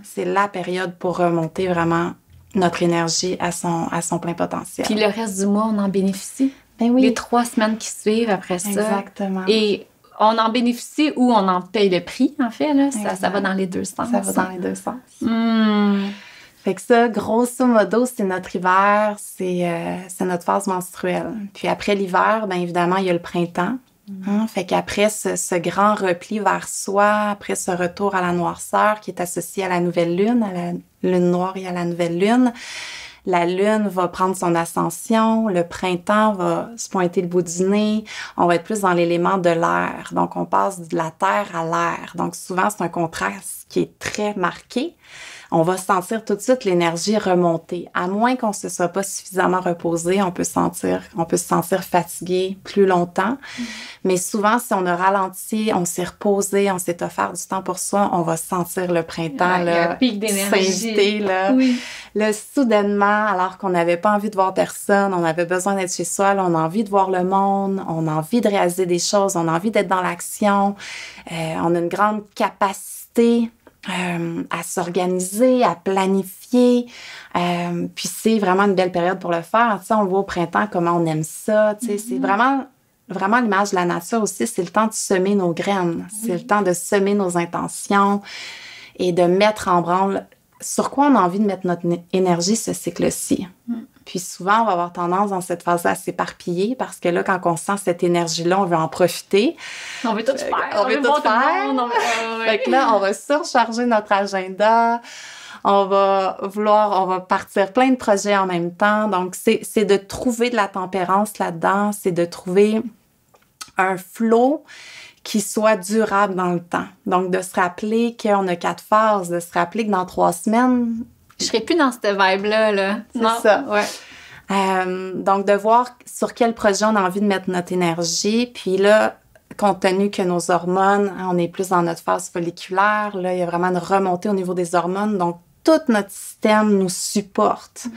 B: C'est la période pour remonter vraiment notre énergie à son plein potentiel.
A: Puis le reste du mois, on en bénéficie.
B: Ben oui.
A: Les 3 semaines qui suivent après ça.
B: Exactement.
A: Et on en bénéficie ou on en paye le prix, en fait. Là. Ça va dans les 2 sens.
B: Ça va dans les 2 sens. Fait que ça, grosso modo, c'est notre hiver, c'est notre phase menstruelle. Puis après l'hiver, bien évidemment, il y a le printemps. Fait qu'après ce grand repli vers soi, après ce retour à la noirceur qui est associé à la nouvelle lune, à la lune noire et à la nouvelle lune, la lune va prendre son ascension, le printemps va se pointer le bout du nez, on va être plus dans l'élément de l'air. Donc, on passe de la terre à l'air. Donc, souvent, c'est un contraste qui est très marqué. On va sentir tout de suite l'énergie remonter. À moins qu'on se soit pas suffisamment reposé, on peut se sentir fatigué plus longtemps. Mais souvent, si on a ralenti, on s'est reposé, on s'est offert du temps pour soi, on va sentir le printemps,
A: il y a un pic d'énergie.
B: s'inviter, là.
A: Oui.
B: Là, soudainement, alors qu'on n'avait pas envie de voir personne, on avait besoin d'être chez soi, là, on a envie de voir le monde, on a envie de réaliser des choses, on a envie d'être dans l'action, on a une grande capacité à s'organiser, à planifier. Puis c'est vraiment une belle période pour le faire. Tu sais, on le voit au printemps, comment on aime ça. Tu sais, c'est vraiment l'image de la nature aussi. C'est le temps de semer nos graines. C'est le temps de semer nos intentions et de mettre en branle sur quoi on a envie de mettre notre énergie ce cycle-ci. Puis souvent, on va avoir tendance dans cette phase-là à s'éparpiller parce que là, quand on sent cette énergie-là, on veut en profiter.
A: On veut tout faire.
B: On veut tout faire. Fait que là, on va surcharger notre agenda. On va partir plein de projets en même temps. Donc, c'est de trouver de la tempérance là-dedans. C'est de trouver un flow qui soit durable dans le temps. Donc, de se rappeler qu'on a 4 phases, de se rappeler que dans 3 semaines...
A: Je serais plus dans cette vibe-là, là.
B: C'est ça.
A: Ouais.
B: Donc, de voir sur quel projet on a envie de mettre notre énergie. Puis là, compte tenu que nos hormones, on est plus dans notre phase folliculaire, là, il y a vraiment une remontée au niveau des hormones. Donc, tout notre système nous supporte.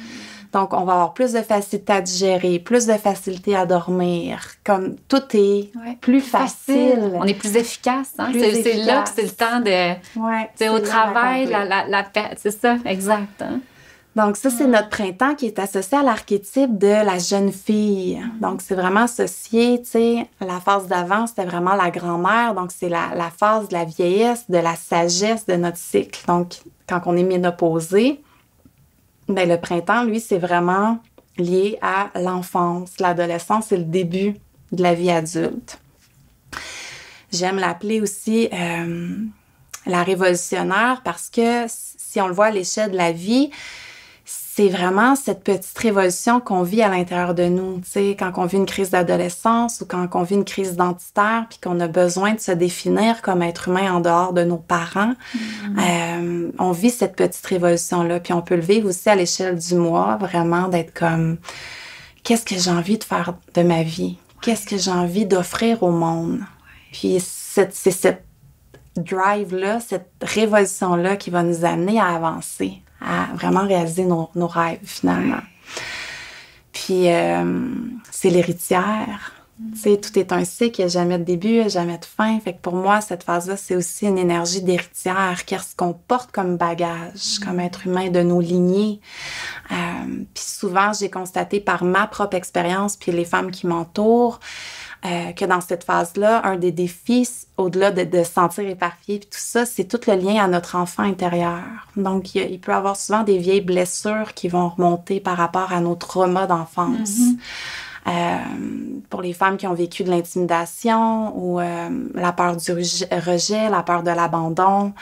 B: Donc, on va avoir plus de facilité à digérer, plus de facilité à dormir. Comme tout est plus facile.
A: On est plus efficace. Hein? C'est là que c'est le temps de...
B: Ouais,
A: c'est au travail, c'est ça, exact. Hein?
B: Donc, ça, c'est notre printemps qui est associé à l'archétype de la jeune fille. Donc, c'est vraiment associé, tu sais, la phase d'avant, c'était vraiment la grand-mère. Donc, c'est la phase de la vieillesse, de la sagesse de notre cycle. Donc, quand on est ménopausé, ben, le printemps, lui, c'est vraiment lié à l'enfance, l'adolescence et le début de la vie adulte. J'aime l'appeler aussi la révolutionnaire parce que si on le voit à l'échelle de la vie, c'est vraiment cette petite révolution qu'on vit à l'intérieur de nous. Tu sais, quand on vit une crise d'adolescence ou quand on vit une crise identitaire puis qu'on a besoin de se définir comme être humain en dehors de nos parents, on vit cette petite révolution-là. Puis on peut le vivre aussi à l'échelle du mois, vraiment d'être comme « Qu'est-ce que j'ai envie de faire de ma vie? Qu'est-ce que j'ai envie d'offrir au monde? » Puis c'est cette drive-là, cette révolution-là qui va nous amener à avancer, à vraiment réaliser nos rêves, finalement. Puis, c'est l'héritière. Tu sais, tout est un cycle, il n'y a jamais de début, il n'y a jamais de fin. Fait que pour moi, cette phase-là, c'est aussi une énergie d'héritière, qu'est-ce qu'on porte comme bagage, comme être humain de nos lignées. Puis souvent, j'ai constaté par ma propre expérience, puis les femmes qui m'entourent, que dans cette phase-là, un des défis, au-delà de se sentir éparpillé puis tout ça, c'est tout le lien à notre enfant intérieur. Donc, il peut y avoir souvent des vieilles blessures qui vont remonter par rapport à nos traumas d'enfance. Pour les femmes qui ont vécu de l'intimidation ou la peur du rejet, la peur de l'abandon,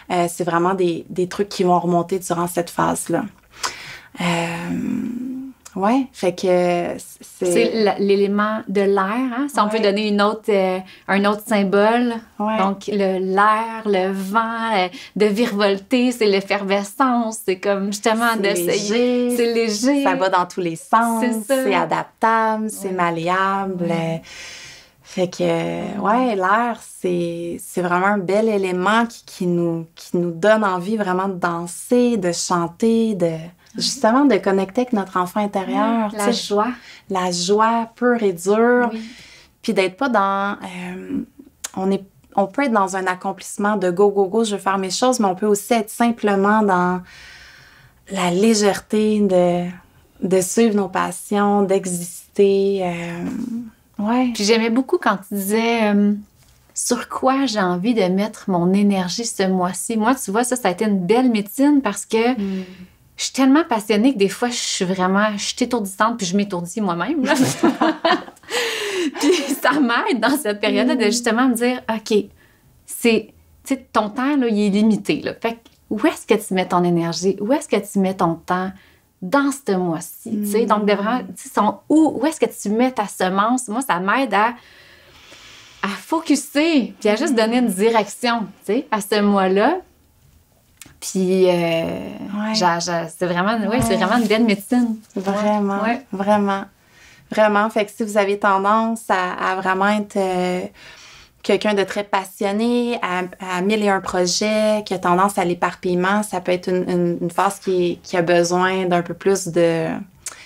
B: c'est vraiment des trucs qui vont remonter durant cette phase-là. Ouais, fait que
A: c'est l'élément de l'air, hein? Si on peut donner un autre symbole.
B: Ouais.
A: Donc, l'air, le vent, de virevolter, c'est l'effervescence, c'est comme justement d'essayer. C'est léger.
B: Ça va dans tous les sens.
A: C'est
B: adaptable, c'est malléable. Fait que, ouais, l'air, c'est vraiment un bel élément qui nous donne envie vraiment de danser, de chanter, justement, de connecter avec notre enfant intérieur.
A: La joie.
B: La joie pure et dure. Oui. Puis d'être pas dans... on peut être dans un accomplissement de go, go, go, je veux faire mes choses, mais on peut aussi être simplement dans la légèreté de suivre nos passions, d'exister. Ouais.
A: Puis j'aimais beaucoup quand tu disais... sur quoi j'ai envie de mettre mon énergie ce mois-ci. Moi, tu vois, ça a été une belle médecine parce que... Je suis tellement passionnée que des fois, je suis étourdissante puis je m'étourdis moi-même. Puis ça m'aide dans cette période-là de justement me dire, OK, tu sais, ton temps, là, il est limité. Là. Fait que où est-ce que tu mets ton énergie? Où est-ce que tu mets ton temps dans ce mois-ci? Tu sais, donc, de vraiment, où est-ce que tu mets ta semence? Moi, ça m'aide à focusser puis à juste donner une direction, tu sais, à ce mois-là. Puis, c'est vraiment une belle médecine.
B: Vraiment, vraiment. Vraiment. Fait que si vous avez tendance à vraiment être quelqu'un de très passionné, à 1001 projets, qui a tendance à l'éparpillement, ça peut être une phase qui a besoin d'un peu plus de,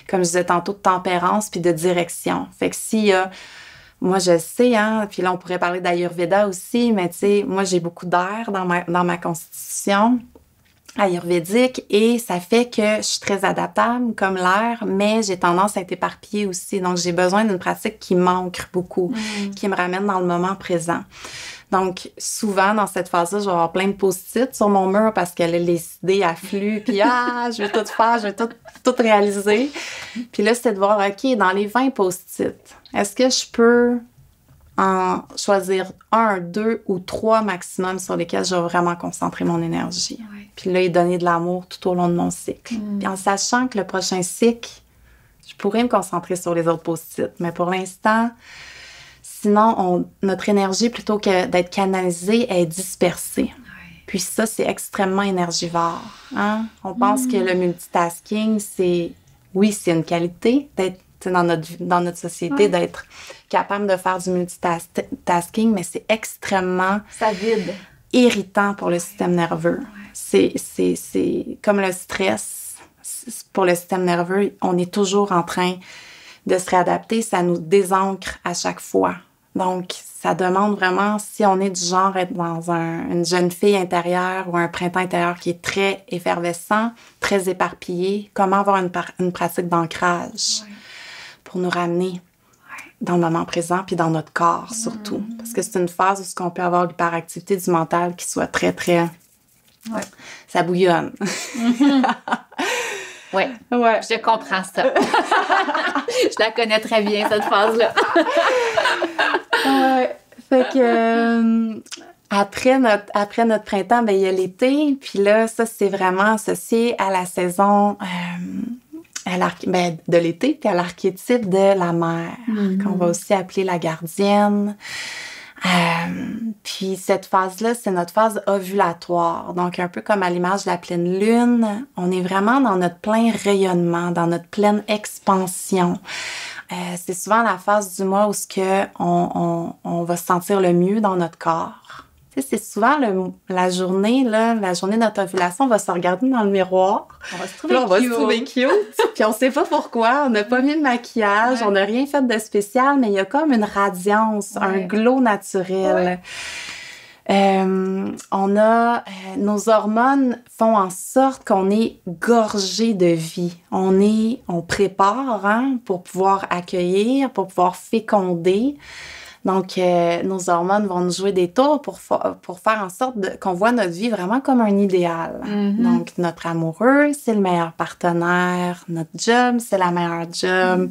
B: comme je disais tantôt, de tempérance puis de direction. Fait que s'il y a... Moi, je sais, hein, puis là, on pourrait parler d'Ayurveda aussi, mais tu sais, moi, j'ai beaucoup d'air dans ma constitution ayurvédique et ça fait que je suis très adaptable comme l'air, mais j'ai tendance à être éparpillée aussi. Donc, j'ai besoin d'une pratique qui m'ancre beaucoup, qui me ramène dans le moment présent. Donc, souvent, dans cette phase-là, je vais avoir plein de post-it sur mon mur parce que les idées affluent, puis je vais tout faire, je vais tout réaliser. Puis là, c'est de voir, OK, dans les 20 post-it, est-ce que je peux en choisir 1, 2 ou 3 maximum sur lesquels je vais vraiment concentrer mon énergie. Ouais. Puis là, y donner de l'amour tout au long de mon cycle. Puis en sachant que le prochain cycle, je pourrais me concentrer sur les autres post-it. Mais pour l'instant, sinon, notre énergie, plutôt que d'être canalisée, est dispersée. Ouais. Puis ça, c'est extrêmement énergivore. Hein? On pense que le multitasking, c'est une qualité d'être dans notre société, d'être capable de faire du multitasking, mais c'est extrêmement irritant pour le système nerveux. Ouais. C'est comme le stress. Pour le système nerveux, on est toujours en train de se réadapter. Ça nous désancre à chaque fois. Donc, ça demande vraiment, si on est du genre être dans une jeune fille intérieure ou un printemps intérieur qui est très effervescent, très éparpillé, comment avoir une pratique d'ancrage pour nous ramener dans le moment présent puis dans notre corps surtout. Parce que c'est une phase où on peut avoir l'hyperactivité du mental qui soit très, très... Ça bouillonne.
A: Oui.
B: Ouais.
A: Je comprends ça. Je la connais très bien, cette phase-là.
B: Ouais. Fait que après notre printemps, ben il y a l'été. Puis là, ça, c'est vraiment associé à la saison de l'été, puis à l'archétype de la mère, qu'on va aussi appeler la gardienne. Puis cette phase-là, c'est notre phase ovulatoire. Donc, un peu comme à l'image de la pleine lune, on est vraiment dans notre plein rayonnement, dans notre pleine expansion. C'est souvent la phase du mois où on va se sentir le mieux dans notre corps. Tu sais, c'est souvent la journée de notre ovulation, on va se regarder dans le miroir.
A: On va se trouver
B: on va se trouver cute. Puis on sait pas pourquoi, on n'a pas mis de maquillage, on n'a rien fait de spécial, mais il y a comme une radiance, un glow naturel. Nos hormones font en sorte qu'on est gorgé de vie. On prépare pour pouvoir accueillir, pour pouvoir féconder. Donc, nos hormones vont nous jouer des tours pour faire en sorte qu'on voit notre vie vraiment comme un idéal. Donc, notre amoureux, c'est le meilleur partenaire. Notre job, c'est la meilleure job.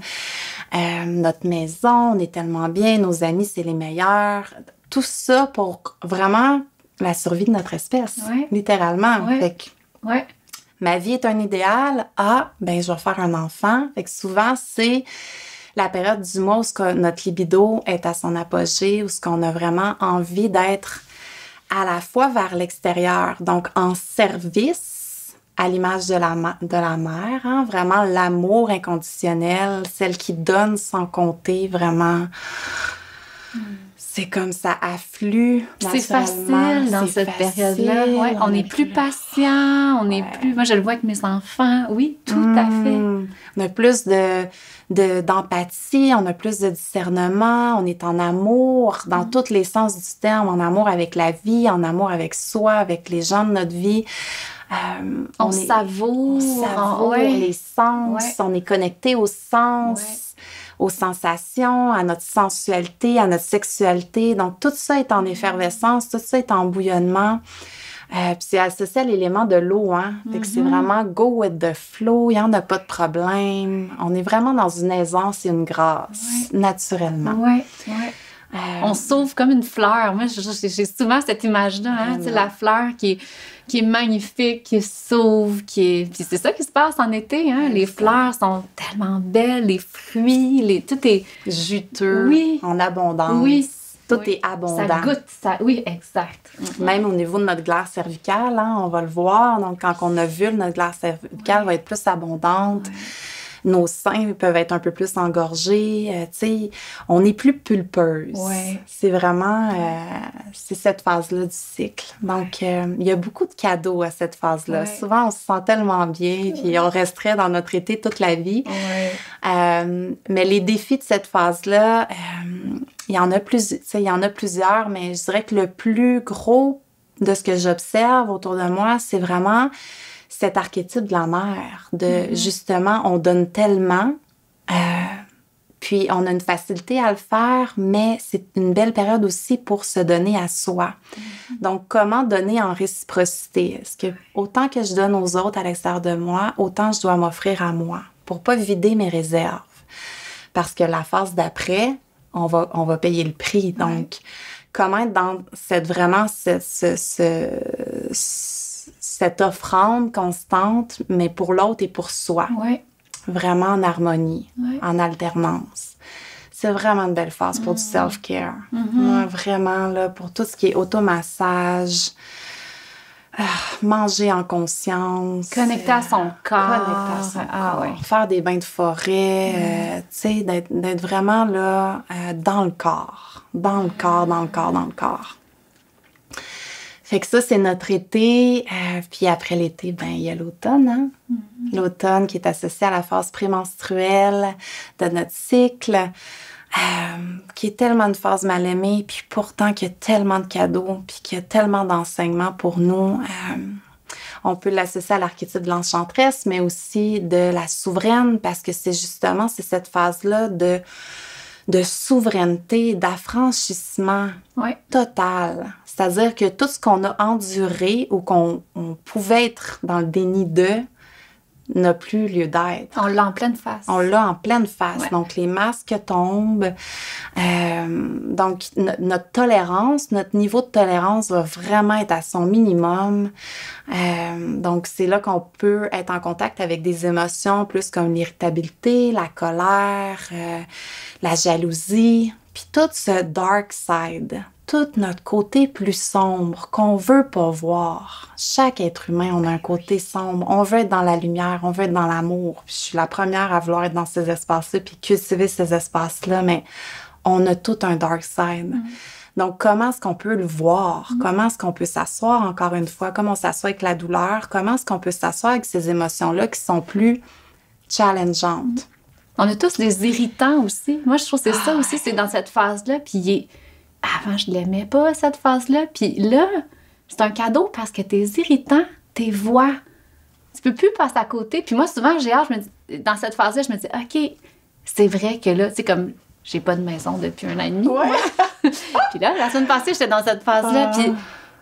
B: Notre maison, on est tellement bien. Nos amis, c'est les meilleurs. Tout ça pour vraiment la survie de notre espèce, littéralement. Fait que, ma vie est un idéal. Je vais faire un enfant. Fait que souvent, c'est la période du mois où notre libido est à son apogée, où on a vraiment envie d'être à la fois vers l'extérieur, donc en service, à l'image de la mère, vraiment l'amour inconditionnel, celle qui donne sans compter, vraiment. C'est comme ça afflue.
A: C'est facile dans cette période-là. Ouais, on est plus patient, on est plus... Moi, je le vois avec mes enfants. Oui, tout à fait.
B: On a plus d'empathie, on a plus de discernement, on est en amour dans tous les sens du terme, en amour avec la vie, en amour avec soi, avec les gens de notre vie.
A: On savoure
B: les sens, on est connecté aux sens. Aux sensations, à notre sensualité, à notre sexualité. Donc, tout ça est en effervescence, tout ça est en bouillonnement. Puis c'est associé à l'élément de l'eau, Fait que c'est vraiment go with the flow, il n'y en a pas de problème. On est vraiment dans une aisance et une grâce, naturellement.
A: On sauve comme une fleur. Moi, j'ai souvent cette image-là, tu sais, la fleur qui est magnifique, qui sauve, Puis c'est ça qui se passe en été, Les fleurs sont tellement belles, les fruits, tout est
B: juteux, en abondance.
A: Oui.
B: Tout est abondant.
A: Ça goûte, ça... Oui, exact.
B: Même au niveau de notre glaire cervicale, on va le voir. Donc, quand on ovule, notre glaire cervicale va être plus abondante. Nos seins peuvent être un peu plus engorgés. On est plus pulpeuse. C'est vraiment... c'est cette phase-là du cycle. Donc, il y a beaucoup de cadeaux à cette phase-là. Souvent, on se sent tellement bien, puis on resterait dans notre été toute la vie. Mais les défis de cette phase-là, il y en a plusieurs, mais je dirais que le plus gros de ce que j'observe autour de moi, c'est vraiment cet archétype de la mère, justement, on donne tellement, puis on a une facilité à le faire, mais c'est une belle période aussi pour se donner à soi. Donc, comment donner en réciprocité? Est-ce que autant que je donne aux autres à l'extérieur de moi, autant je dois m'offrir à moi, pour pas vider mes réserves? Parce que la phase d'après, on va payer le prix. Donc, comment être dans cette offrande constante, mais pour l'autre et pour soi. Vraiment en harmonie, en alternance. C'est vraiment une belle phase pour du self-care. Vraiment, là, pour tout ce qui est automassage, manger en conscience.
A: Connecter à son corps.
B: Faire des bains de forêt, tu sais, d'être vraiment là, dans le corps. Dans le corps. Fait que ça, c'est notre été. Puis après l'été, il y a l'automne, L'automne qui est associé à la phase prémenstruelle de notre cycle, qui est tellement une phase mal aimée, puis pourtant qu'il y a tellement de cadeaux, puis qu'il y a tellement d'enseignements pour nous. On peut l'associer à l'archétype de l'enchanteresse, mais aussi de la souveraine, parce que c'est cette phase-là de souveraineté, d'affranchissement total. C'est-à-dire que tout ce qu'on a enduré ou qu'on pouvait être dans le déni de, n'a plus lieu d'être.
A: On l'a en pleine face.
B: On l'a en pleine face.
A: Ouais.
B: Donc, les masques tombent. Donc, notre tolérance, notre niveau de tolérance va vraiment être à son minimum. Donc, c'est là qu'on peut être en contact avec des émotions plus comme l'irritabilité, la colère, la jalousie, puis tout ce dark side, tout notre côté plus sombre qu'on veut pas voir. Chaque être humain, on a un côté sombre. On veut être dans la lumière, on veut être dans l'amour. Puis je suis la première à vouloir être dans ces espaces-là puis cultiver ces espaces-là, mais on a tout un dark side. Donc, comment est-ce qu'on peut le voir? Comment est-ce qu'on peut s'asseoir, encore une fois, comme on s'assoit avec la douleur? Comment est-ce qu'on peut s'asseoir avec ces émotions-là qui sont plus challengeantes?
A: On a tous des irritants aussi. Moi, je trouve que c'est ça aussi, c'est dans cette phase-là. Puis avant, je l'aimais pas, cette phase-là. Puis là, c'est un cadeau parce que tes irritants, tes voix, tu peux plus passer à côté. Puis moi, souvent, j'ai hâte, dans cette phase-là, je me dis, OK, c'est vrai que là, tu sais, comme j'ai pas de maison depuis 1 an et demi.
B: Ouais.
A: Puis là, la semaine passée, j'étais dans cette phase-là.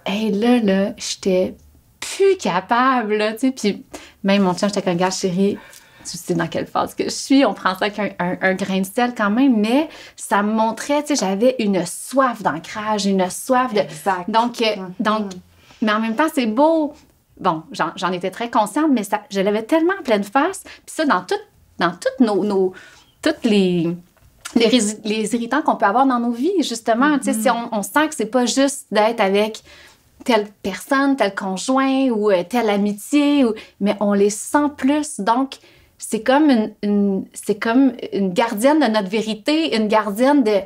A: Puis, là, j'étais plus capable, là, tu sais. Puis même mon chien, j'étais comme, regarde, chérie, tu sais dans quelle phase que je suis. On prend ça avec un grain de sel quand même, mais ça me montrait, tu sais, j'avais une soif d'ancrage, une soif de...
B: Exact.
A: Donc, mais en même temps, c'est beau. Bon, j'en étais très consciente, mais je l'avais tellement en pleine face. Puis ça, dans toutes toutes les irritants qu'on peut avoir dans nos vies, justement. Tu sais, si on sent que c'est pas juste d'être avec telle personne, tel conjoint ou telle amitié, mais on les sent plus. Donc, c'est comme une gardienne de notre vérité, une gardienne de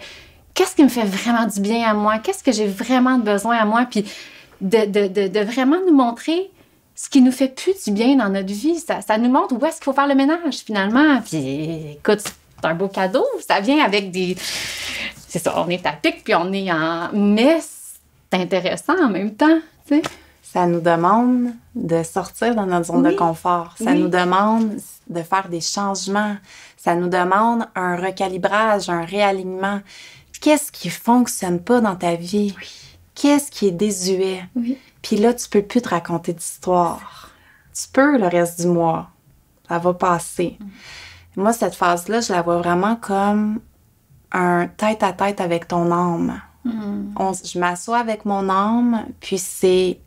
A: qu'est-ce qui me fait vraiment du bien à moi, qu'est-ce que j'ai vraiment besoin à moi, puis de vraiment nous montrer ce qui nous fait plus du bien dans notre vie. Ça nous montre où est-ce qu'il faut faire le ménage, finalement. Puis, écoute, c'est un beau cadeau. Ça vient avec des... C'est ça, on est à pic, puis on est en... Mais c'est intéressant en même temps, tu sais.
B: Ça nous demande de sortir de notre zone de confort. Ça nous demande de faire des changements. Ça nous demande un recalibrage, un réalignement. Qu'est-ce qui fonctionne pas dans ta vie? Oui. Qu'est-ce qui est désuet? Oui. Puis là, tu peux plus te raconter d'histoire. Tu peux le reste du mois. Ça va passer. Moi, cette phase-là, je la vois vraiment comme un tête-à-tête avec ton âme. Je m'assois avec mon âme, puis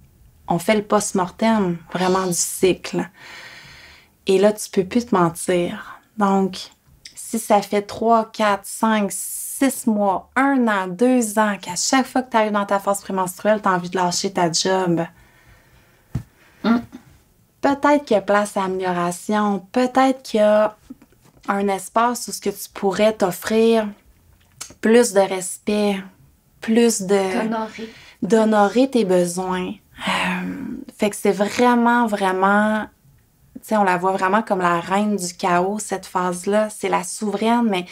B: on fait le post-mortem, vraiment du cycle. Et là, tu peux plus te mentir. Donc, si ça fait 3, 4, 5, 6 mois, 1 an, 2 ans, qu'à chaque fois que tu arrives dans ta phase prémenstruelle, tu as envie de lâcher ta job, peut-être qu'il y a place à amélioration. Peut-être qu'il y a un espace où ce que tu pourrais t'offrir plus de respect, plus d'honorer tes besoins. Fait que c'est vraiment, vraiment, tu sais, on la voit vraiment comme la reine du chaos, cette phase-là. C'est la souveraine, mais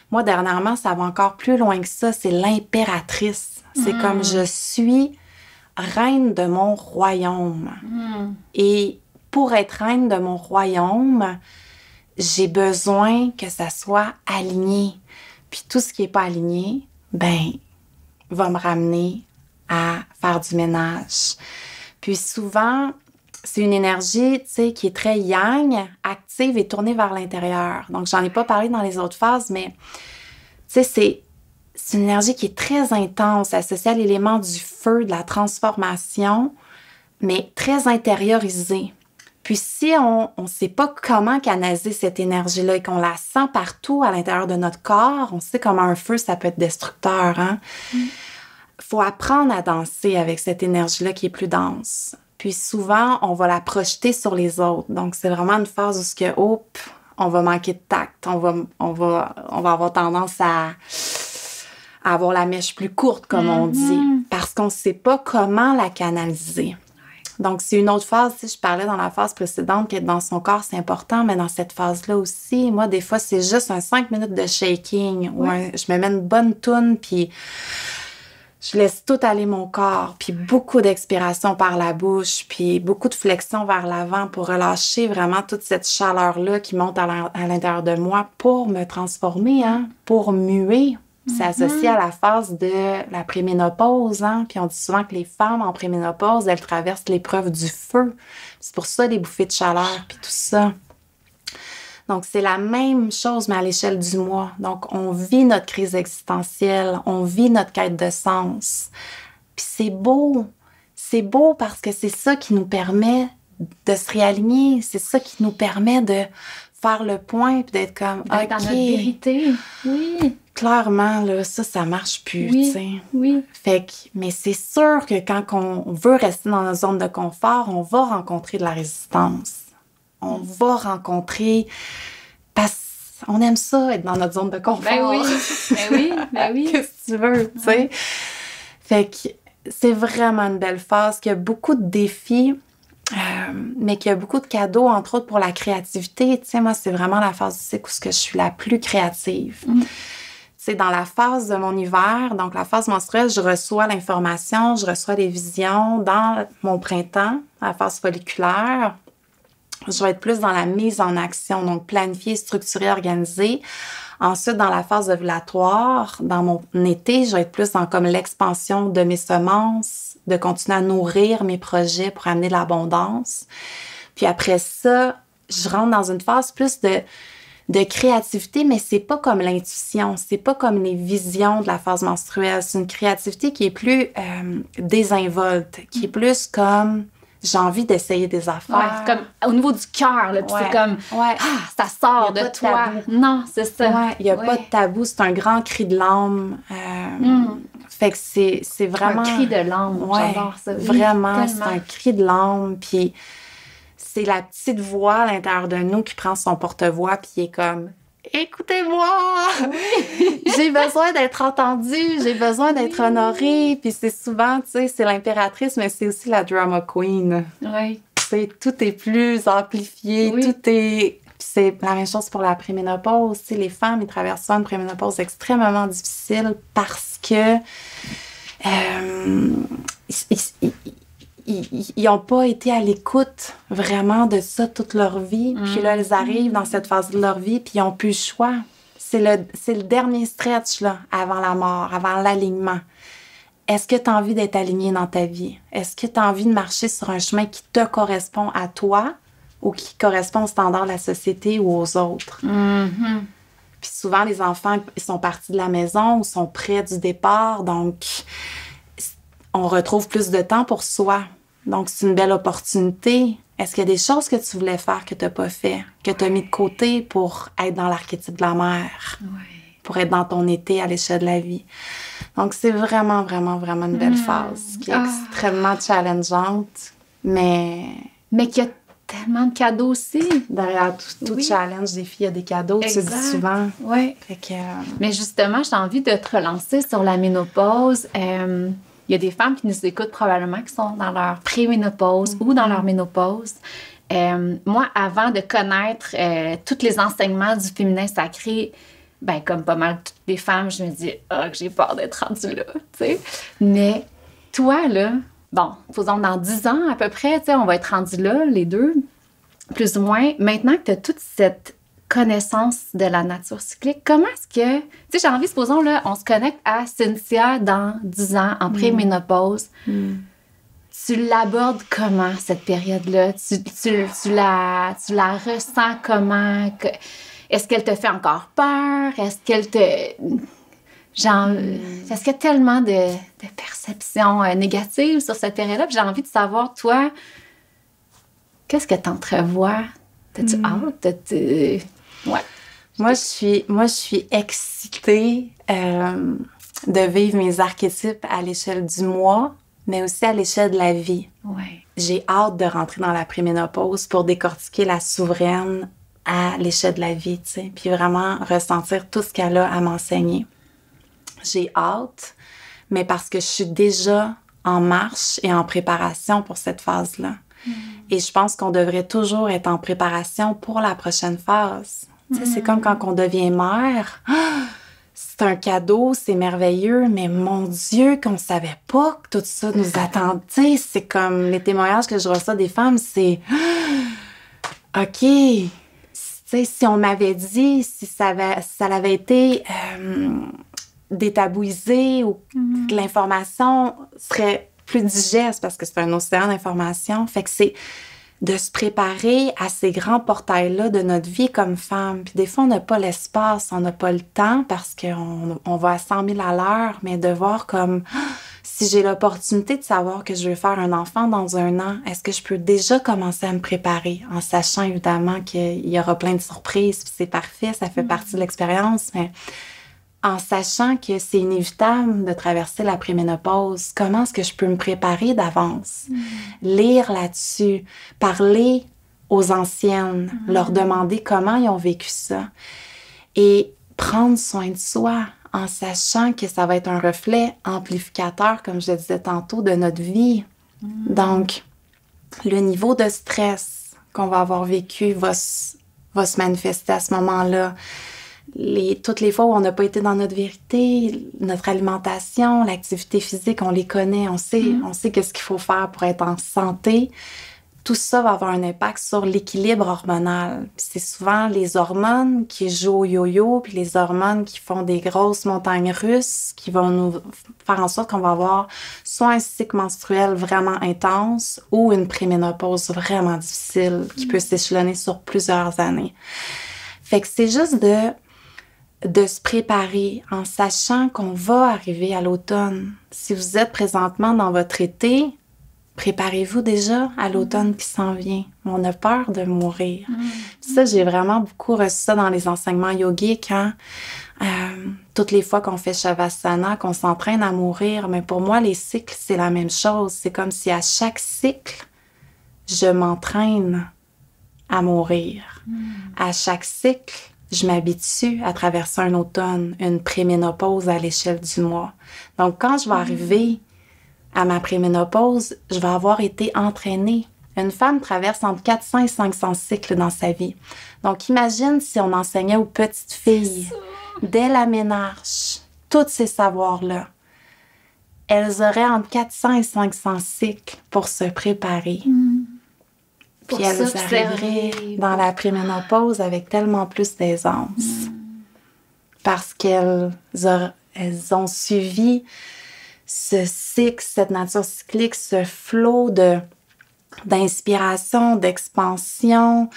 B: moi, dernièrement, ça va encore plus loin que ça. C'est l'impératrice. C'est comme je suis reine de mon royaume. Et pour être reine de mon royaume, j'ai besoin que ça soit aligné. Puis tout ce qui n'est pas aligné, va me ramener à faire du ménage. Puis souvent, c'est une énergie, tu sais, qui est très yang, active et tournée vers l'intérieur. Donc, j'en ai pas parlé dans les autres phases, mais tu sais, c'est une énergie qui est très intense, associée à l'élément du feu, de la transformation, mais très intériorisée. Puis si on ne sait pas comment canaliser cette énergie-là et qu'on la sent partout à l'intérieur de notre corps, on sait comment un feu, ça peut être destructeur, hein? Faut apprendre à danser avec cette énergie-là qui est plus dense. Puis souvent, on va la projeter sur les autres. Donc, c'est vraiment une phase où on va manquer de tact. On va avoir tendance à avoir la mèche plus courte, comme on dit, parce qu'on ne sait pas comment la canaliser. Donc, c'est une autre phase. Si je parlais dans la phase précédente qu'être dans son corps, c'est important, mais dans cette phase-là aussi, moi, des fois, c'est juste un 5 minutes de shaking ou je me mets une bonne toune, puis je laisse tout aller mon corps, puis beaucoup d'expiration par la bouche, puis beaucoup de flexion vers l'avant pour relâcher vraiment toute cette chaleur-là qui monte à l'intérieur de moi pour me transformer, hein, pour muer. C'est associé à la phase de la préménopause, hein? Puis on dit souvent que les femmes en préménopause, elles traversent l'épreuve du feu. C'est pour ça les bouffées de chaleur, puis tout ça. Donc, c'est la même chose, mais à l'échelle du mois. Donc, on vit notre crise existentielle, on vit notre quête de sens. Puis c'est beau. C'est beau parce que c'est ça qui nous permet de se réaligner. C'est ça qui nous permet de faire le point puis d'être comme,
A: d'être dans notre vérité. Oui.
B: Clairement, là, ça marche plus,
A: oui,
B: tu sais.
A: Oui.
B: Fait que, mais c'est sûr que quand on veut rester dans notre zone de confort, on va rencontrer de la résistance. On va rencontrer... Parce qu'on aime ça, être dans notre zone de confort.
A: Ben oui.
B: Qu'est-ce que tu veux, tu sais? Fait que c'est vraiment une belle phase, qu'il y a beaucoup de défis, mais qu'il y a beaucoup de cadeaux, entre autres pour la créativité. Tu sais, moi, c'est vraiment la phase du cycle où je suis la plus créative. Tu sais, dans la phase de mon hiver, donc la phase menstruelle, je reçois l'information, je reçois les visions. Dans mon printemps, la phase folliculaire, je vais être plus dans la mise en action, donc planifier, structurer, organiser. Ensuite, dans la phase ovulatoire, dans mon été, je vais être plus dans comme l'expansion de mes semences, de continuer à nourrir mes projets pour amener de l'abondance. Puis après ça, je rentre dans une phase plus de créativité, mais c'est pas comme l'intuition, c'est pas comme les visions de la phase menstruelle. C'est une créativité qui est plus désinvolte, qui est plus comme... J'ai envie d'essayer des affaires.
A: Ouais, c'est comme au niveau du cœur, là, puis c'est comme, ça sort de toi. Non, c'est ça.
B: Ouais, il n'y a pas de tabou, c'est un grand cri de l'âme. Fait que c'est vraiment...
A: Un cri de l'âme, j'adore ça. Oui,
B: vraiment, c'est un cri de l'âme, puis c'est la petite voix à l'intérieur de nous qui prend son porte-voix, puis qui est comme... Écoutez-moi! Oui. J'ai besoin d'être entendue, j'ai besoin d'être honorée. Puis c'est souvent, tu sais, c'est l'impératrice, mais c'est aussi la drama queen.
A: Oui.
B: Tu sais, tout est plus amplifié, tout est... Puis c'est la même chose pour la préménopause. Tu sais, les femmes, ils traversent une préménopause extrêmement difficile parce que ils n'ont pas été à l'écoute vraiment de ça toute leur vie. Puis là, elles arrivent dans cette phase de leur vie, puis ils n'ont plus le choix. C'est le dernier stretch, là, avant la mort, avant l'alignement. Est-ce que tu as envie d'être aligné dans ta vie? Est-ce que tu as envie de marcher sur un chemin qui te correspond à toi ou qui correspond aux standards de la société ou aux autres? Puis souvent, les enfants, ils sont partis de la maison ou sont près du départ, donc on retrouve plus de temps pour soi. Donc, c'est une belle opportunité. Est-ce qu'il y a des choses que tu voulais faire que tu n'as pas fait, que tu as mis de côté pour être dans l'archétype de la mère, pour être dans ton été à l'échelle de la vie? Donc, c'est vraiment, vraiment, vraiment une belle phase qui est extrêmement challengeante, mais
A: qui a tellement de cadeaux aussi.
B: Derrière tout challenge, défi, il y a des cadeaux, tu le dis souvent.
A: Oui. Mais justement, j'ai envie de te relancer sur la ménopause. Il y a des femmes qui nous écoutent probablement qui sont dans leur préménopause ou dans leur ménopause. Moi, avant de connaître tous les enseignements du féminin sacré, ben comme pas mal toutes les femmes, je me dis que j'ai peur d'être rendue là, tu sais. Mais toi, là, bon, faisons dans 10 ans à peu près, tu sais, on va être rendus là, les deux, plus ou moins. Maintenant que tu as toute cette connaissance de la nature cyclique, comment est-ce que... Tu sais, j'ai envie, supposons, là, on se connecte à Cynthia dans 10 ans, en préménopause. Tu l'abordes comment, cette période-là? Tu la ressens comment? Est-ce qu'elle te fait encore peur? Est-ce qu'elle te... Est-ce qu'il y a tellement de perceptions négatives sur cette période-là? Puis j'ai envie de savoir, toi, qu'est-ce que tu entrevois? T'as-tu hâte? Ouais.
B: Moi, je suis excitée de vivre mes archétypes à l'échelle du mois, mais aussi à l'échelle de la vie.
A: Ouais.
B: J'ai hâte de rentrer dans la préménopause pour décortiquer la souveraine à l'échelle de la vie, tu sais, puis vraiment ressentir tout ce qu'elle a à m'enseigner. J'ai hâte, mais parce que je suis déjà en marche et en préparation pour cette phase-là. Et je pense qu'on devrait toujours être en préparation pour la prochaine phase. Tu sais, c'est comme quand on devient mère. C'est un cadeau, c'est merveilleux, mais mon Dieu, qu'on savait pas que tout ça nous attendait. Tu sais, c'est comme les témoignages que je reçois des femmes, c'est... OK, tu sais, si on m'avait dit, si ça avait été détabouisée ou que l'information serait plus digeste parce que c'est un océan d'informations. Fait que c'est de se préparer à ces grands portails-là de notre vie comme femme. Puis des fois, on n'a pas l'espace, on n'a pas le temps parce qu'on va à 100 000 à l'heure, mais de voir comme si j'ai l'opportunité de savoir que je vais faire un enfant dans 1 an, est-ce que je peux déjà commencer à me préparer en sachant évidemment qu'il y aura plein de surprises, puis c'est parfait, ça fait partie de l'expérience, mais en sachant que c'est inévitable de traverser la préménopause, comment est-ce que je peux me préparer d'avance? Lire là-dessus, parler aux anciennes, leur demander comment ils ont vécu ça et prendre soin de soi en sachant que ça va être un reflet amplificateur, comme je le disais tantôt, de notre vie. Donc, le niveau de stress qu'on va avoir vécu va se manifester à ce moment-là. Toutes les fois où on n'a pas été dans notre vérité, notre alimentation, l'activité physique, on les connaît, on sait qu'est-ce qu'il faut faire pour être en santé. Tout ça va avoir un impact sur l'équilibre hormonal. Puis c'est souvent les hormones qui jouent au yo-yo, puis les hormones qui font des grosses montagnes russes, qui vont nous faire en sorte qu'on va avoir soit un cycle menstruel vraiment intense ou une préménopause vraiment difficile qui peut s'échelonner sur plusieurs années. Fait que c'est juste de se préparer en sachant qu'on va arriver à l'automne. Si vous êtes présentement dans votre été, préparez-vous déjà à l'automne qui s'en vient. On a peur de mourir. Ça, j'ai vraiment beaucoup reçu ça dans les enseignements yogiques. Toutes les fois qu'on fait Shavasana, qu'on s'entraîne à mourir, mais pour moi, les cycles, c'est la même chose. C'est comme si à chaque cycle, je m'entraîne à mourir. À chaque cycle, je m'habitue à traverser un automne, une préménopause à l'échelle du mois. Donc, quand je vais arriver à ma préménopause, je vais avoir été entraînée. Une femme traverse entre 400 et 500 cycles dans sa vie. Donc, imagine si on enseignait aux petites filles, dès la ménarche, tous ces savoirs-là. Elles auraient entre 400 et 500 cycles pour se préparer. Puis elles arriveraient dans la préménopause avec tellement plus d'aisance. Parce qu'elles ont suivi ce cycle, cette nature cyclique, ce flot d'inspiration, d'expansion,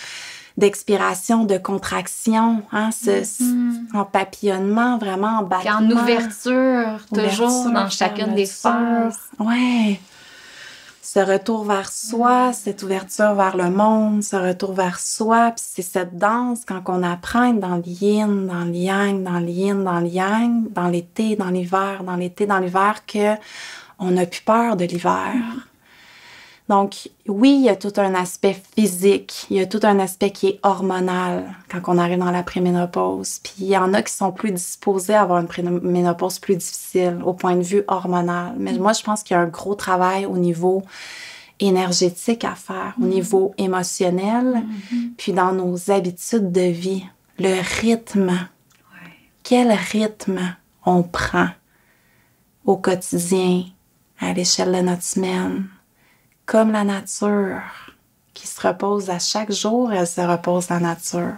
B: d'expiration, de contraction, en papillonnement, vraiment en battement.
A: En ouverture, toujours dans chacune des phases.
B: Ouais. Ce retour vers soi, cette ouverture vers le monde, ce retour vers soi, puis c'est cette danse quand on apprend dans le yin, dans le yang, dans le yin, dans le yang, dans l'été, dans l'hiver, dans l'été, dans l'hiver, que on n'a plus peur de l'hiver. Donc, oui, il y a tout un aspect physique, il y a tout un aspect qui est hormonal quand on arrive dans la préménopause. Puis il y en a qui sont plus disposés à avoir une préménopause plus difficile au point de vue hormonal. Mais moi, je pense qu'il y a un gros travail au niveau énergétique à faire, au niveau émotionnel, puis dans nos habitudes de vie. Le rythme. Ouais. Quel rythme on prend au quotidien, à l'échelle de notre semaine? Comme la nature qui se repose à chaque jour, elle se repose la nature.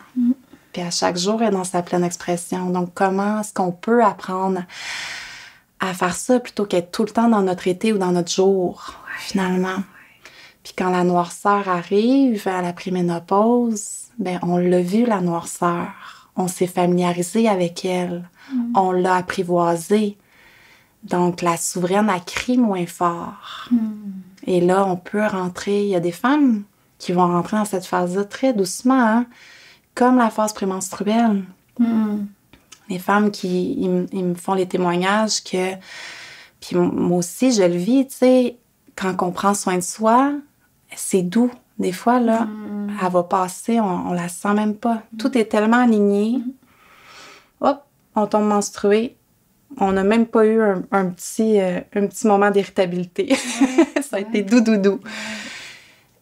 B: Puis à chaque jour, elle est dans sa pleine expression. Donc, comment est-ce qu'on peut apprendre à faire ça plutôt qu'être tout le temps dans notre été ou dans notre jour, finalement? Puis quand la noirceur arrive à la préménopause, ben on l'a vu, la noirceur. On s'est familiarisé avec elle. On l'a apprivoisée. Donc, la souveraine a crié moins fort. Et là, on peut rentrer... Il y a des femmes qui vont rentrer dans cette phase-là très doucement, comme la phase prémenstruelle. Les femmes ils me font les témoignages que... Puis moi aussi, je le vis, tu sais, quand on prend soin de soi, c'est doux. Des fois, là, elle va passer, on la sent même pas. Tout est tellement aligné. Hop, on tombe menstrué. On n'a même pas eu un petit moment d'irritabilité. Ça a été doux.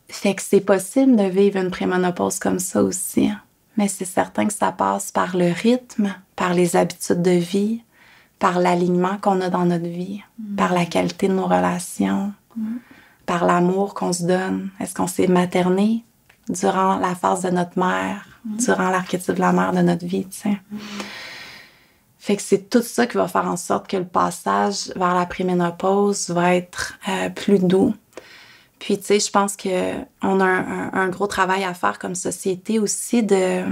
B: Fait que c'est possible de vivre une préménopause comme ça aussi. Mais c'est certain que ça passe par le rythme, par les habitudes de vie, par l'alignement qu'on a dans notre vie, par la qualité de nos relations, par l'amour qu'on se donne. Est-ce qu'on s'est materné durant la phase de notre mère, durant l'archétype de la mère de notre vie, tu sais? Fait que c'est tout ça qui va faire en sorte que le passage vers la préménopause va être plus doux. Puis, tu sais, je pense qu'on a un gros travail à faire comme société aussi de...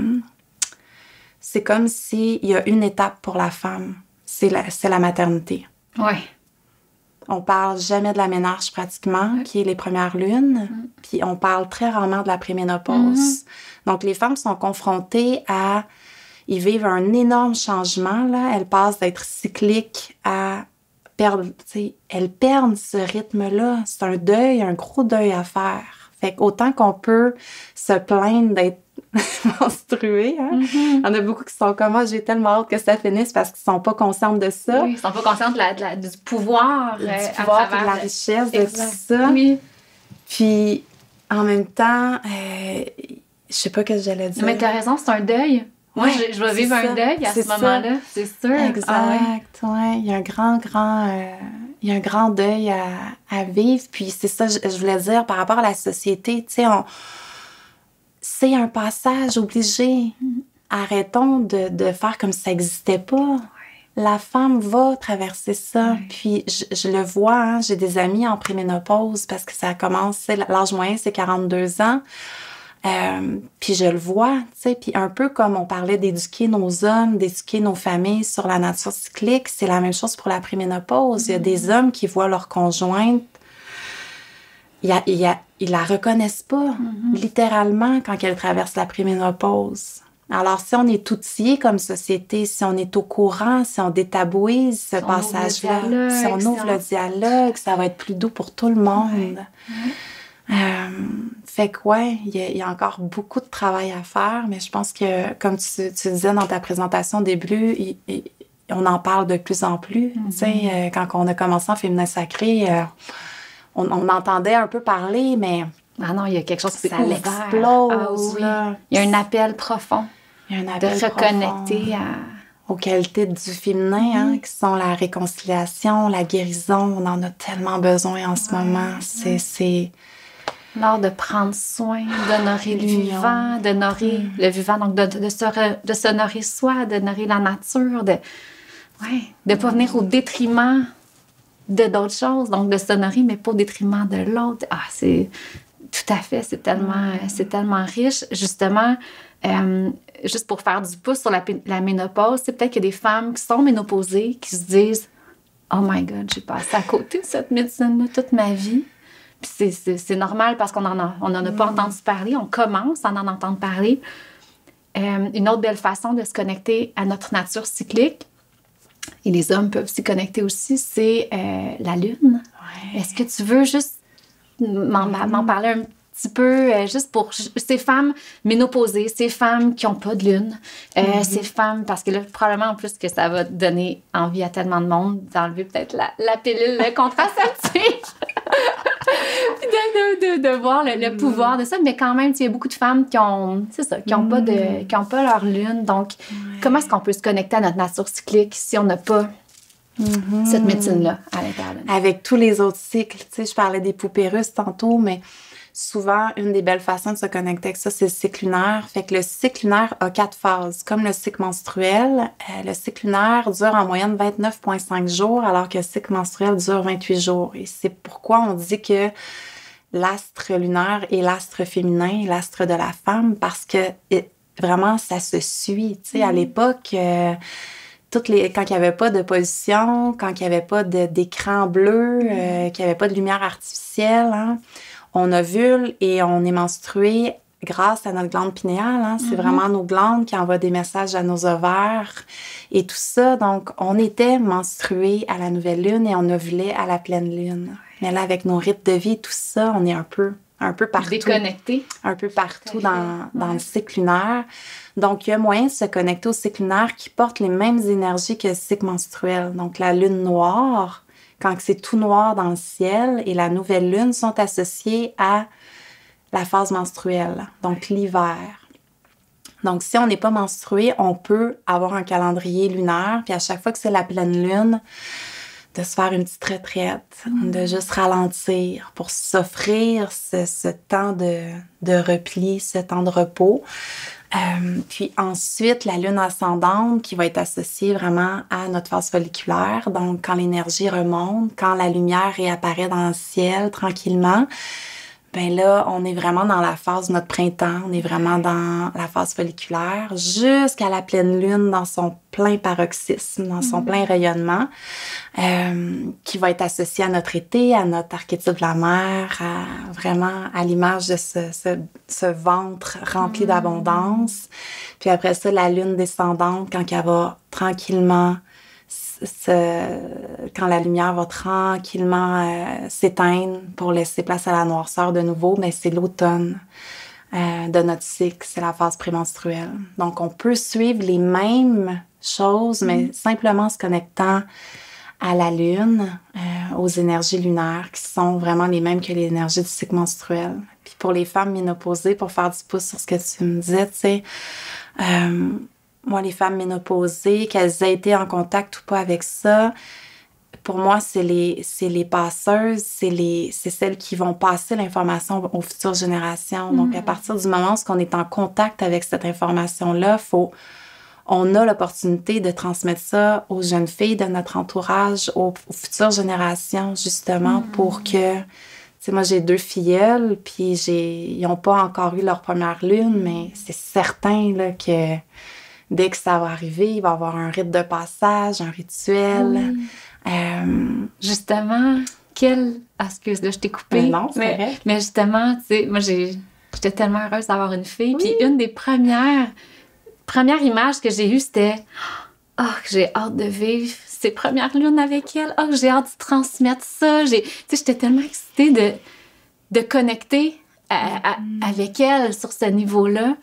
B: C'est comme s'il y a une étape pour la femme, c'est la maternité.
A: Oui.
B: On parle jamais de la ménarche pratiquement, qui est les premières lunes, puis on parle très rarement de la préménopause. Donc, les femmes sont confrontées à... Ils vivent un énorme changement, là. Elles passent d'être cycliques à perdre... Tu sais, elles perdent ce rythme-là. C'est un deuil, un gros deuil à faire. Fait qu'autant qu'on peut se plaindre d'être menstruées, hein? Il y en a beaucoup qui sont comme « Ah, j'ai tellement hâte que ça finisse » parce qu'ils sont pas conscientes de ça.
A: Oui, ils sont pas conscientes du pouvoir.
B: Du pouvoir et de la richesse de tout ça.
A: Oui.
B: Puis, en même temps, je sais pas ce que j'allais dire.
A: Mais t'as raison, c'est un deuil. Moi,
B: Ouais,
A: je vais vivre un deuil à ce moment-là, c'est sûr.
B: Exact, ouais. Il y a un grand deuil à vivre. Puis c'est ça, je voulais dire, par rapport à la société, tu sais, c'est un passage obligé. Arrêtons de faire comme si ça n'existait pas. Ouais. La femme va traverser ça. Ouais. Puis je le vois, hein, j'ai des amis en préménopause parce que ça commence, l'âge moyen, c'est 42 ans. Puis je le vois, tu sais, puis un peu comme on parlait d'éduquer nos hommes, d'éduquer nos familles sur la nature cyclique, c'est la même chose pour la préménopause. Il y a des hommes qui voient leur conjointe, ils la reconnaissent pas, littéralement, quand elle traverse la préménopause. Alors, si on est outillés comme société, si on est au courant, si on détabouise ce passage-là, si on ouvre le dialogue, ça va être plus doux pour tout le monde. Fait que ouais, il y a encore beaucoup de travail à faire, mais je pense que, comme tu disais dans ta présentation au début, on en parle de plus en plus. Tu sais, quand on a commencé en féminin sacré, on entendait un peu parler, mais...
A: Ah non, il y a quelque chose qui
B: ça l'explose.
A: Là. Il y a un appel profond.
B: Il y a un appel
A: de reconnecter
B: aux qualités du féminin, hein, qui sont la réconciliation, la guérison. On en a tellement besoin en ce moment. C'est...
A: L'art de prendre soin, d'honorer le vivant, d'honorer le vivant, donc de s'honorer soi, d'honorer la nature, de pas venir au détriment de d'autres choses, donc de s'honorer, mais pas au détriment de l'autre. Ah, c'est tout à fait, c'est tellement riche. Justement, juste pour faire du pouce sur la ménopause, c'est peut-être qu'il y a des femmes qui sont ménopausées, qui se disent « Oh my God, j'ai passé à côté de cette médecine-là toute ma vie. » Puis c'est normal parce qu'on en a pas entendu parler. On commence à en entendre parler. Une autre belle façon de se connecter à notre nature cyclique, et les hommes peuvent s'y connecter aussi, c'est la lune. Ouais. Est-ce que tu veux juste m'en parler un petit peu, juste pour ces femmes ménopausées, ces femmes qui n'ont pas de lune, ces femmes, parce que là, probablement en plus que ça va donner envie à tellement de monde d'enlever peut-être la pilule contraceptive. Puis de voir le pouvoir de ça, mais quand même, il y a beaucoup de femmes qui ont, c'est ça, qui ont pas leur lune. Donc, comment est-ce qu'on peut se connecter à notre nature cyclique si on n'a pas cette médecine-là à l'intérieur?
B: Avec tous les autres cycles, tu sais, je parlais des poupées russes tantôt, mais souvent, une des belles façons de se connecter avec ça, c'est le cycle lunaire. Fait que le cycle lunaire a 4 phases. Comme le cycle menstruel, le cycle lunaire dure en moyenne 29,5 jours, alors que le cycle menstruel dure 28 jours. Et c'est pourquoi on dit que l'astre lunaire est l'astre féminin, l'astre de la femme, parce que vraiment, ça se suit. Tu sais, à l'époque... quand il n'y avait pas de pollution, quand il n'y avait pas d'écran bleu, qu'il n'y avait pas de lumière artificielle, hein, on ovule et on est menstrué grâce à notre glande pinéale. Hein. C'est vraiment nos glandes qui envoient des messages à nos ovaires et tout ça. Donc, on était menstrués à la nouvelle lune et on ovulait à la pleine lune. Mais là, avec nos rythmes de vie, tout ça, on est un peu partout.
A: Déconnecté.
B: Un peu partout dans le cycle lunaire. Donc, il y a moyen de se connecter au cycle lunaire qui porte les mêmes énergies que le cycle menstruel. Donc, la lune noire, quand c'est tout noir dans le ciel, et la nouvelle lune sont associées à la phase menstruelle, donc l'hiver. Donc, si on n'est pas menstrué, on peut avoir un calendrier lunaire, puis à chaque fois que c'est la pleine lune, de se faire une petite retraite, de juste ralentir pour s'offrir ce temps de repli, ce temps de repos. Puis ensuite, la lune ascendante qui va être associée vraiment à notre phase folliculaire. Donc, quand l'énergie remonte, quand la lumière réapparaît dans le ciel tranquillement, ben là, on est vraiment dans la phase de notre printemps. On est vraiment dans la phase folliculaire jusqu'à la pleine lune dans son plein paroxysme, dans son plein rayonnement, qui va être associé à notre été, à notre archétype de la mer, vraiment à l'image de ce ventre rempli d'abondance. Puis après ça, la lune descendante, quand elle va tranquillement quand la lumière va tranquillement s'éteindre pour laisser place à la noirceur de nouveau, mais c'est l'automne de notre cycle, c'est la phase prémenstruelle. Donc, on peut suivre les mêmes choses, mais simplement en se connectant à la lune, aux énergies lunaires qui sont vraiment les mêmes que les énergies du cycle menstruel. Puis pour les femmes ménopausées, pour faire du pouce sur ce que tu me disais, tu sais, moi, les femmes ménopausées, qu'elles aient été en contact ou pas avec ça, pour moi, c'est les passeuses, c'est celles qui vont passer l'information aux futures générations. Donc, à partir du moment où on est en contact avec cette information-là, on a l'opportunité de transmettre ça aux jeunes filles de notre entourage, aux futures générations, justement, pour que... Tu sais, moi, j'ai 2 filleules, puis ils n'ont pas encore eu leur première lune, mais c'est certain là, que... Dès que ça va arriver, il va y avoir un rite de passage, un rituel.
A: Justement, excuse, là, je t'ai coupé.
B: Non, c'est vrai.
A: Mais justement, tu sais, moi, j'étais tellement heureuse d'avoir une fille. Puis une des premières images que j'ai eues, c'était « Oh, que j'ai hâte de vivre ces premières lunes avec elle. Oh, que j'ai hâte de transmettre ça. » Tu sais, j'étais tellement excitée de connecter avec elle sur ce niveau-là.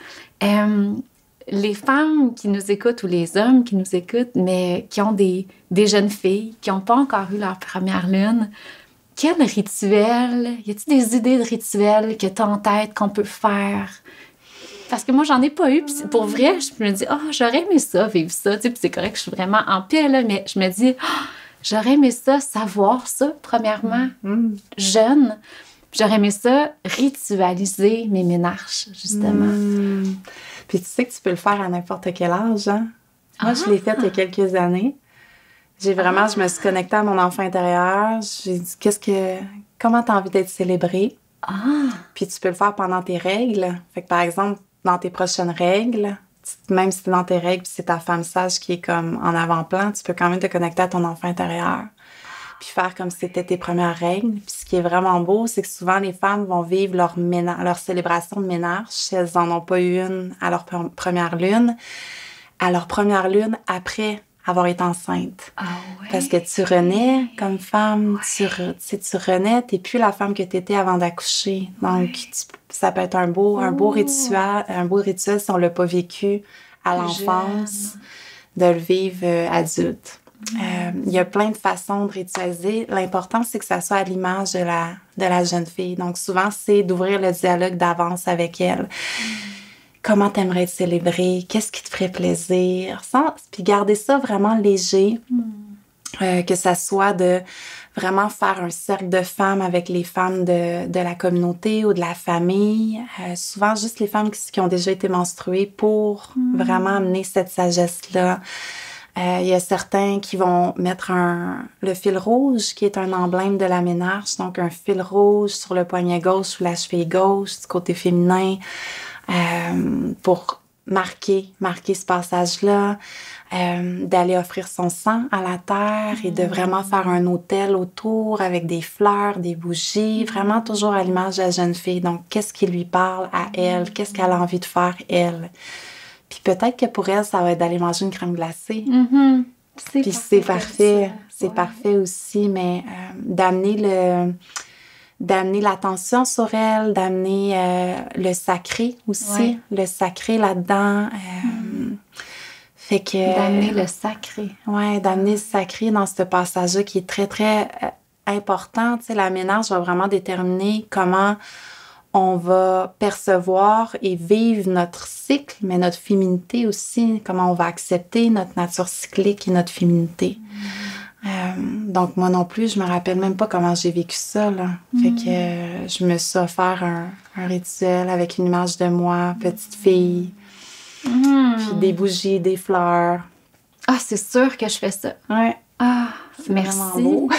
A: Les femmes qui nous écoutent ou les hommes qui nous écoutent, mais qui ont des jeunes filles, qui n'ont pas encore eu leur première lune, quel rituel? Y a-t-il des idées de rituels que tu as en tête qu'on peut faire? Parce que moi, j'en ai pas eu. Puis pour vrai, je me dis, j'aurais aimé ça, vivre ça. Tu sais, puis c'est correct que je suis vraiment en paix, là, mais je me dis, j'aurais aimé ça, savoir ça, premièrement, jeune. J'aurais aimé ça, ritualiser mes ménages, justement.
B: Puis tu sais que tu peux le faire à n'importe quel âge, hein? Moi, je l'ai fait il y a quelques années. Je me suis connectée à mon enfant intérieur. J'ai dit, comment t'as envie d'être célébrée? Puis tu peux le faire pendant tes règles. Fait que par exemple, dans tes prochaines règles, même si t'es dans tes règles puis c'est ta femme sage qui est comme en avant-plan, tu peux quand même te connecter à ton enfant intérieur. Puis faire comme si c'était tes premières règles. Puis ce qui est vraiment beau, c'est que souvent, les femmes vont vivre leur célébration de ménage si elles n'en ont pas eu une à leur première lune. À leur première lune, après avoir été enceinte. Parce que tu renais comme femme, tu renais, t'es plus la femme que t'étais avant d'accoucher. Donc, ça peut être un beau rituel si on l'a pas vécu à l'enfance, de le vivre adulte. Il y a plein de façons de ritualiser. L'important, c'est que ça soit à l'image de la jeune fille. Donc, souvent, c'est d'ouvrir le dialogue d'avance avec elle. Comment t'aimerais être célébrée? Qu'est-ce qui te ferait plaisir? Puis garder ça vraiment léger. Que ça soit de vraiment faire un cercle de femmes avec les femmes de la communauté ou de la famille. Souvent, juste les femmes qui ont déjà été menstruées pour vraiment amener cette sagesse-là. Il y a certains qui vont mettre le fil rouge, qui est un emblème de la ménarche, donc un fil rouge sur le poignet gauche ou la cheville gauche, du côté féminin, pour marquer ce passage-là, d'aller offrir son sang à la terre et de vraiment faire un autel autour avec des fleurs, des bougies, vraiment toujours à l'image de la jeune fille. Donc, qu'est-ce qui lui parle à elle? Qu'est-ce qu'elle a envie de faire, elle? Puis peut-être que pour elle, ça va être d'aller manger une crème glacée. Puis c'est parfait. C'est parfait aussi, mais d'amener l'attention sur elle, d'amener le sacré aussi, le sacré là-dedans. Fait que...
A: D'amener le sacré.
B: Oui, d'amener le sacré dans ce passage-là qui est très, très important. Tu sais, la ménage va vraiment déterminer comment on va percevoir et vivre notre cycle, mais notre féminité aussi, comment on va accepter notre nature cyclique et notre féminité. Donc, moi non plus, je me rappelle même pas comment j'ai vécu ça, là. Fait que je me suis offert un rituel avec une image de moi, petite fille, puis des bougies, des fleurs.
A: Ah, c'est sûr que je fais ça.
B: Ouais.
A: Ah,
B: C'est
A: merci.
B: vraiment beau.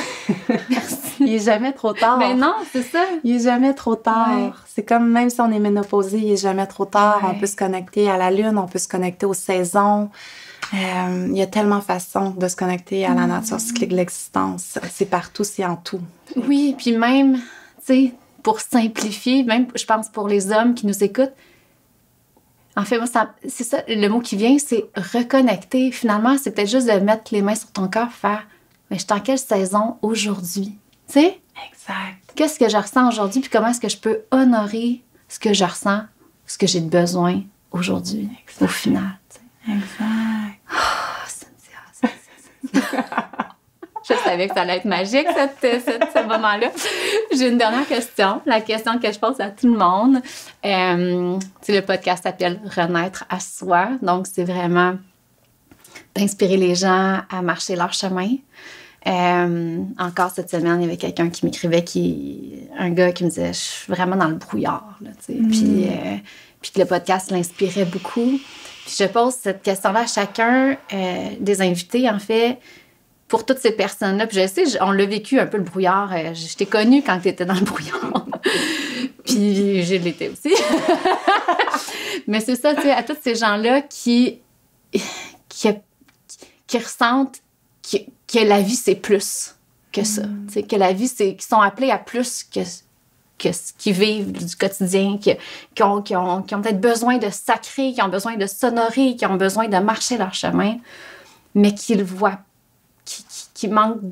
A: Merci.
B: Il est jamais trop tard.
A: Ben non, c'est ça.
B: Il est jamais trop tard.
A: Ouais.
B: C'est comme, même si on est ménopausé, il est jamais trop tard.
A: Ouais.
B: On peut se connecter à la lune, on peut se connecter aux saisons. Il y a tellement de façons de se connecter à la nature cyclique de l'existence. C'est partout, c'est en tout.
A: Oui, puis même, tu sais, pour simplifier, même, je pense pour les hommes qui nous écoutent, en fait, moi, c'est ça, le mot qui vient, c'est reconnecter. Finalement, c'est peut-être juste de mettre les mains sur ton cœur, faire, mais je suis en quelle saison aujourd'hui? Tu sais?
B: Exact.
A: Qu'est-ce que je ressens aujourd'hui, puis comment est-ce que je peux honorer ce que je ressens, ce que j'ai de besoin aujourd'hui, au final. Tu sais.
B: Exact.
A: Ah, Cynthia. Je savais que ça allait être magique, ce moment-là. J'ai une dernière question, la question que je pose à tout le monde. Le podcast s'appelle « Renaître à soi ». Donc, c'est vraiment d'inspirer les gens à marcher leur chemin. Encore cette semaine, il y avait quelqu'un qui m'écrivait, un gars qui me disait « Je suis vraiment dans le brouillard. » Puis que le podcast l'inspirait beaucoup. Puis je pose cette question-là à chacun des invités, en fait, pour toutes ces personnes-là. Puis je sais, on l'a vécu un peu, le brouillard. Je t'ai connue quand tu étais dans le brouillard. Puis je l'étais aussi. Mais c'est ça, tu sais, à tous ces gens-là qui ressentent que la vie, c'est plus que ça. Tu sais, que la vie, qui sont appelés à plus que ce qu'ils vivent du quotidien, qui ont peut-être besoin de sacrer, qui ont besoin de s'honorer, qui ont besoin de marcher leur chemin, mais qui le voient, qui manquent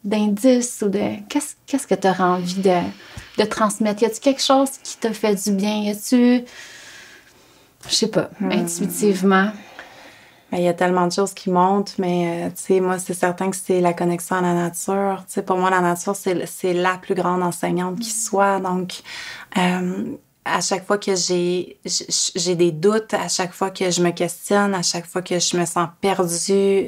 A: d'indices ou de... Qu'est-ce que tu auras envie de transmettre? Y a-tu quelque chose qui t'a fait du bien? Y a-tu... Je sais pas, intuitivement...
B: Il y a tellement de choses qui montent, mais tu sais, moi, c'est certain que c'est la connexion à la nature. Tu sais, pour moi, la nature, c'est la plus grande enseignante qui soit. Donc, à chaque fois que j'ai des doutes, à chaque fois que je me questionne, à chaque fois que je me sens perdue,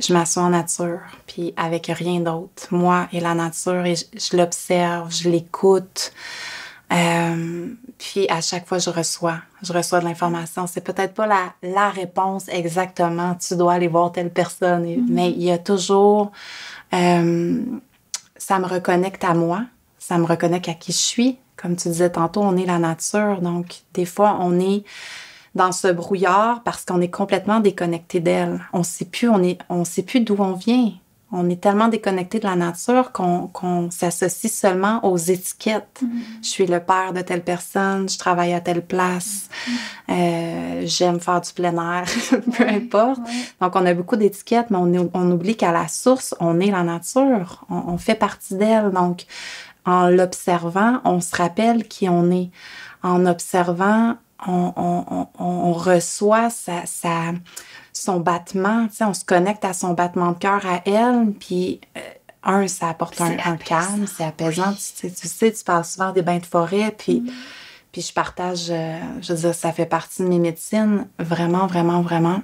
B: je m'assois en nature, puis avec rien d'autre. Moi et la nature, et je l'observe, je l'écoute. Puis à chaque fois, je reçois de l'information. C'est peut-être pas la réponse exactement. Tu dois aller voir telle personne. Mais il y a toujours... ça me reconnecte à moi. Ça me reconnecte à qui je suis. Comme tu disais tantôt, on est la nature. Donc, des fois, on est dans ce brouillard parce qu'on est complètement déconnecté d'elle. On sait plus d'où on vient. On est tellement déconnecté de la nature qu'on s'associe seulement aux étiquettes. Je suis le père de telle personne, je travaille à telle place, j'aime faire du plein air, peu importe. Ouais. Donc, on a beaucoup d'étiquettes, mais on oublie qu'à la source, on est la nature. On fait partie d'elle. Donc, en l'observant, on se rappelle qui on est. En observant, on reçoit son battement, tu sais, on se connecte à son battement de cœur à elle, puis ça apporte un calme, c'est apaisant. Oui. Tu parles souvent des bains de forêt, puis je partage, je veux dire, ça fait partie de mes médecines, vraiment, vraiment, vraiment.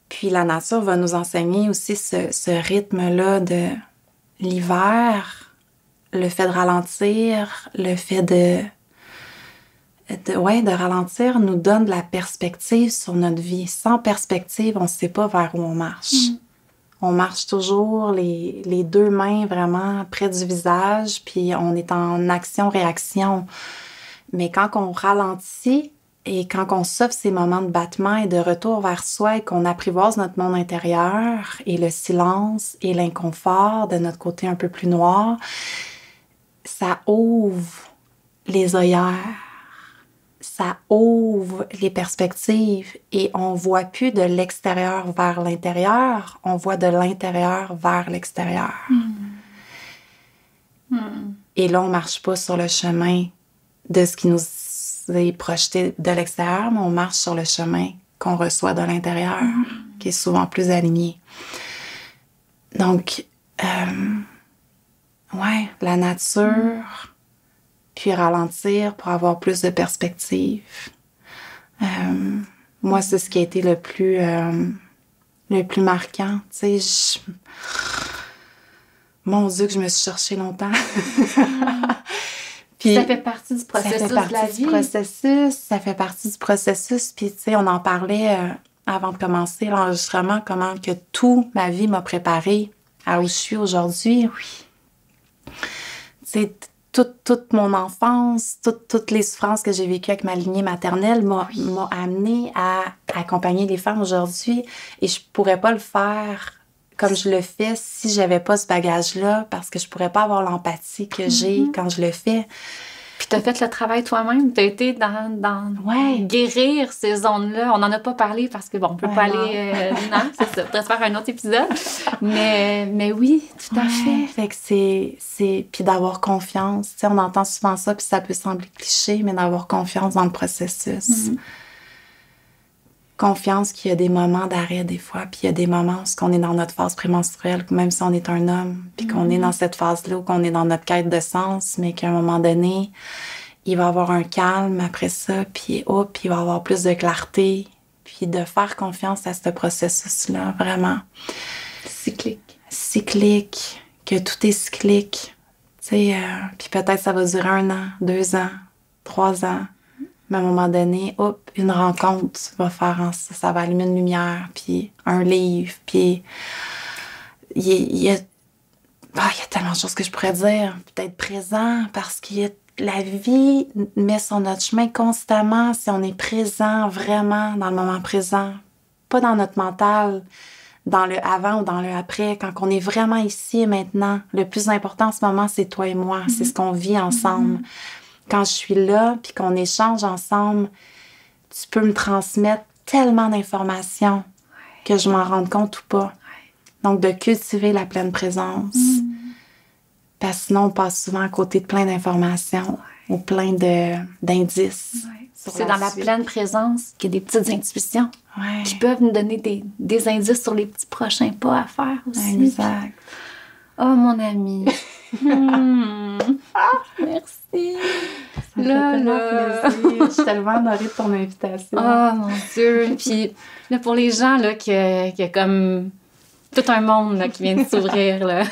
B: Puis la nature va nous enseigner aussi ce rythme-là de l'hiver, le fait de ralentir, le fait de ralentir nous donne de la perspective sur notre vie. Sans perspective, on ne sait pas vers où on marche. On marche toujours les deux mains vraiment près du visage, puis on est en action-réaction. Mais quand on ralentit et quand on s'offre ces moments de battement et de retour vers soi et qu'on apprivoise notre monde intérieur et le silence et l'inconfort de notre côté un peu plus noir, ça ouvre les œillères. Ça ouvre les perspectives et on voit plus de l'extérieur vers l'intérieur, on voit de l'intérieur vers l'extérieur. Et là, on marche pas sur le chemin de ce qui nous est projeté de l'extérieur, mais on marche sur le chemin qu'on reçoit de l'intérieur, qui est souvent plus aligné. Donc, la nature... puis ralentir pour avoir plus de perspective. Moi, c'est ce qui a été le plus le plus marquant. Tu sais, mon Dieu, que je me suis cherchée longtemps.
A: Puis, ça fait partie du processus de la vie.
B: Ça fait partie du processus. Puis, tu sais, on en parlait avant de commencer l'enregistrement, comment que toute ma vie m'a préparée à où je suis aujourd'hui. Oui. Tu sais, toute mon enfance, toutes les souffrances que j'ai vécues avec ma lignée maternelle m'ont amenée à accompagner les femmes aujourd'hui. Et je pourrais pas le faire comme je le fais si j'avais pas ce bagage-là, parce que je pourrais pas avoir l'empathie que j'ai quand je le fais.
A: Puis t'as fait le travail toi-même, t'as été dans guérir ces zones-là. On n'en a pas parlé parce que, bon, on peut pas aller... non, c'est ça, peut-être faire un autre épisode. Mais oui, tout à fait.
B: Fait que c'est... Puis d'avoir confiance. Tu sais, on entend souvent ça, puis ça peut sembler cliché, mais d'avoir confiance dans le processus. Confiance qu'il y a des moments d'arrêt des fois, puis il y a des moments où on est dans notre phase prémenstruelle, même si on est un homme, puis qu'on est dans cette phase-là, ou qu'on est dans notre quête de sens, mais qu'à un moment donné, il va y avoir un calme après ça, puis il va y avoir plus de clarté, puis de faire confiance à ce processus-là, vraiment. Cyclique, que tout est cyclique. Tu sais, puis peut-être ça va durer 1 an, 2 ans, 3 ans. Mais à un moment donné, une rencontre va faire ça va allumer une lumière, puis un livre, puis il y a tellement de choses que je pourrais dire, peut-être présent, parce que la vie met sur notre chemin constamment si on est présent vraiment dans le moment présent, pas dans notre mental, dans le avant ou dans le après, quand on est vraiment ici et maintenant. Le plus important en ce moment, c'est toi et moi, c'est ce qu'on vit ensemble. Quand je suis là, puis qu'on échange ensemble, tu peux me transmettre tellement d'informations que je m'en rende compte ou pas. Donc, de cultiver la pleine présence. Parce que sinon, on passe souvent à côté de plein d'informations ou plein d'indices.
A: C'est dans la pleine présence qu'il y a des petites intuitions qui peuvent nous donner des indices sur les petits prochains pas à faire aussi.
B: Exact.
A: Oh, mon ami. Merci.
B: Ça me fait plaisir. Je suis tellement honorée de ton invitation.
A: Oh, mon Dieu. Puis, là, pour les gens, là, qu'il y a comme tout un monde là, qui vient de s'ouvrir, là.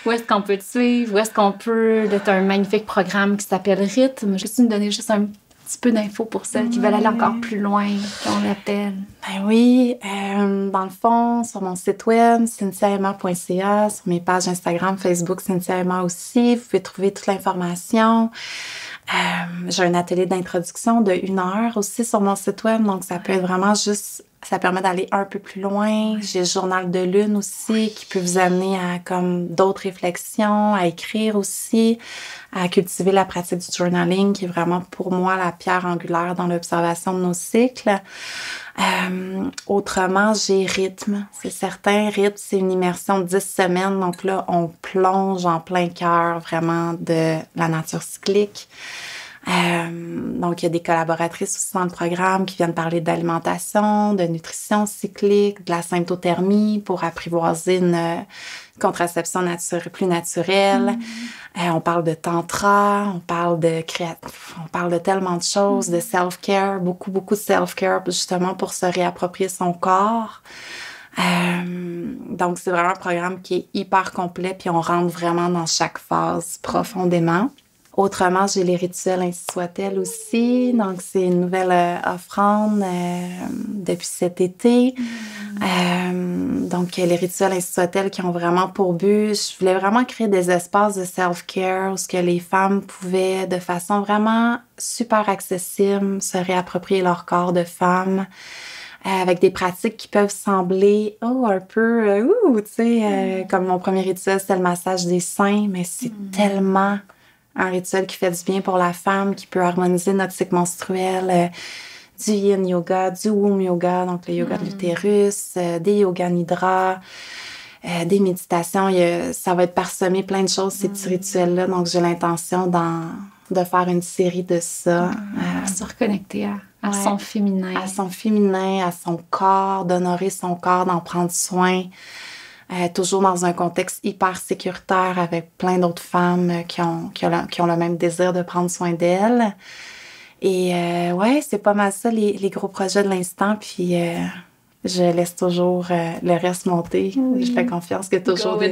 A: Où est-ce qu'on peut te suivre? Où est-ce qu'on peut... Là, t'as un magnifique programme qui s'appelle Rythme. Juste nous donner juste un petit peu d'infos pour celles qui veulent aller encore plus loin, qu'on l'appelle.
B: Ben oui, dans le fond, sur mon site web, cynthiaemma.ca, sur mes pages Instagram, Facebook, Cynthia Emma aussi, vous pouvez trouver toute l'information. J'ai un atelier d'introduction de 1 heure aussi sur mon site web, donc ça peut être vraiment juste... Ça permet d'aller un peu plus loin. J'ai le journal de lune aussi qui peut vous amener à comme d'autres réflexions, à écrire aussi, à cultiver la pratique du journaling qui est vraiment pour moi la pierre angulaire dans l'observation de nos cycles. Autrement, j'ai Rythme. C'est certain, Rythme, c'est une immersion de 10 semaines. Donc là, on plonge en plein cœur vraiment de la nature cyclique. Donc, il y a des collaboratrices aussi dans le programme qui viennent parler d'alimentation, de nutrition cyclique, de la symptothermie pour apprivoiser une contraception plus naturelle. On parle de tantra, on parle de tellement de choses, de self-care, beaucoup de self-care justement pour se réapproprier son corps. Donc, c'est vraiment un programme qui est hyper complet puis on rentre vraiment dans chaque phase profondément. Autrement, j'ai les rituels Ainsi soit-elle aussi. Donc, c'est une nouvelle offrande depuis cet été. Donc, les rituels Ainsi soit-elle qui ont vraiment pour but... Je voulais vraiment créer des espaces de self-care où ce que les femmes pouvaient, de façon vraiment super accessible, se réapproprier leur corps de femme avec des pratiques qui peuvent sembler un peu... tu sais, comme mon premier rituel, c'était le massage des seins, mais c'est tellement... un rituel qui fait du bien pour la femme, qui peut harmoniser notre cycle menstruel, du yin yoga, du womb yoga, donc le yoga de l'utérus, des yoga nidra, des méditations. Ça va être parsemé plein de choses, ces petits rituels-là. Donc, j'ai l'intention de faire une série de ça.
A: Se reconnecter à son féminin.
B: À son féminin, à son corps, d'honorer son corps, d'en prendre soin. Toujours dans un contexte hyper sécuritaire avec plein d'autres femmes qui ont le même désir de prendre soin d'elles. Et c'est pas mal ça les gros projets de l'instant. Puis je laisse toujours le reste monter. Oui. Je fais confiance que toujours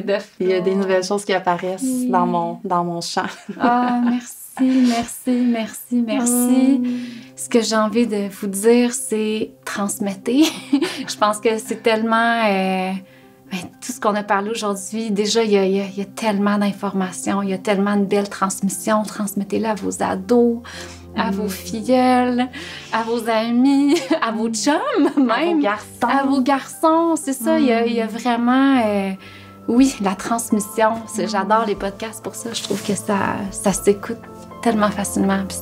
B: il y a des nouvelles choses qui apparaissent dans mon champ.
A: Ah, merci. Ce que j'ai envie de vous dire, c'est transmettez. Je pense que c'est tellement... tout ce qu'on a parlé aujourd'hui, déjà, il y a tellement d'informations, il y a tellement de belles transmissions. Transmettez-les à vos ados, à vos filleuls, à vos amis, à vos chums même. À vos garçons, c'est ça. Il y a vraiment... oui, la transmission. J'adore les podcasts pour ça. Je trouve que ça s'écoute tellement facilement, puis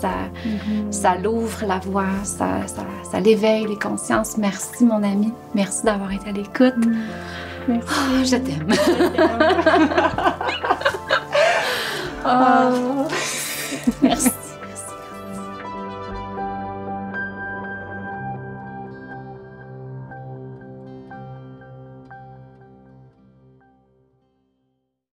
A: ça l'ouvre la voix, ça l'éveille les consciences. Merci, mon ami. Merci d'avoir été à l'écoute.
B: Merci.
A: Oh, je t'aime.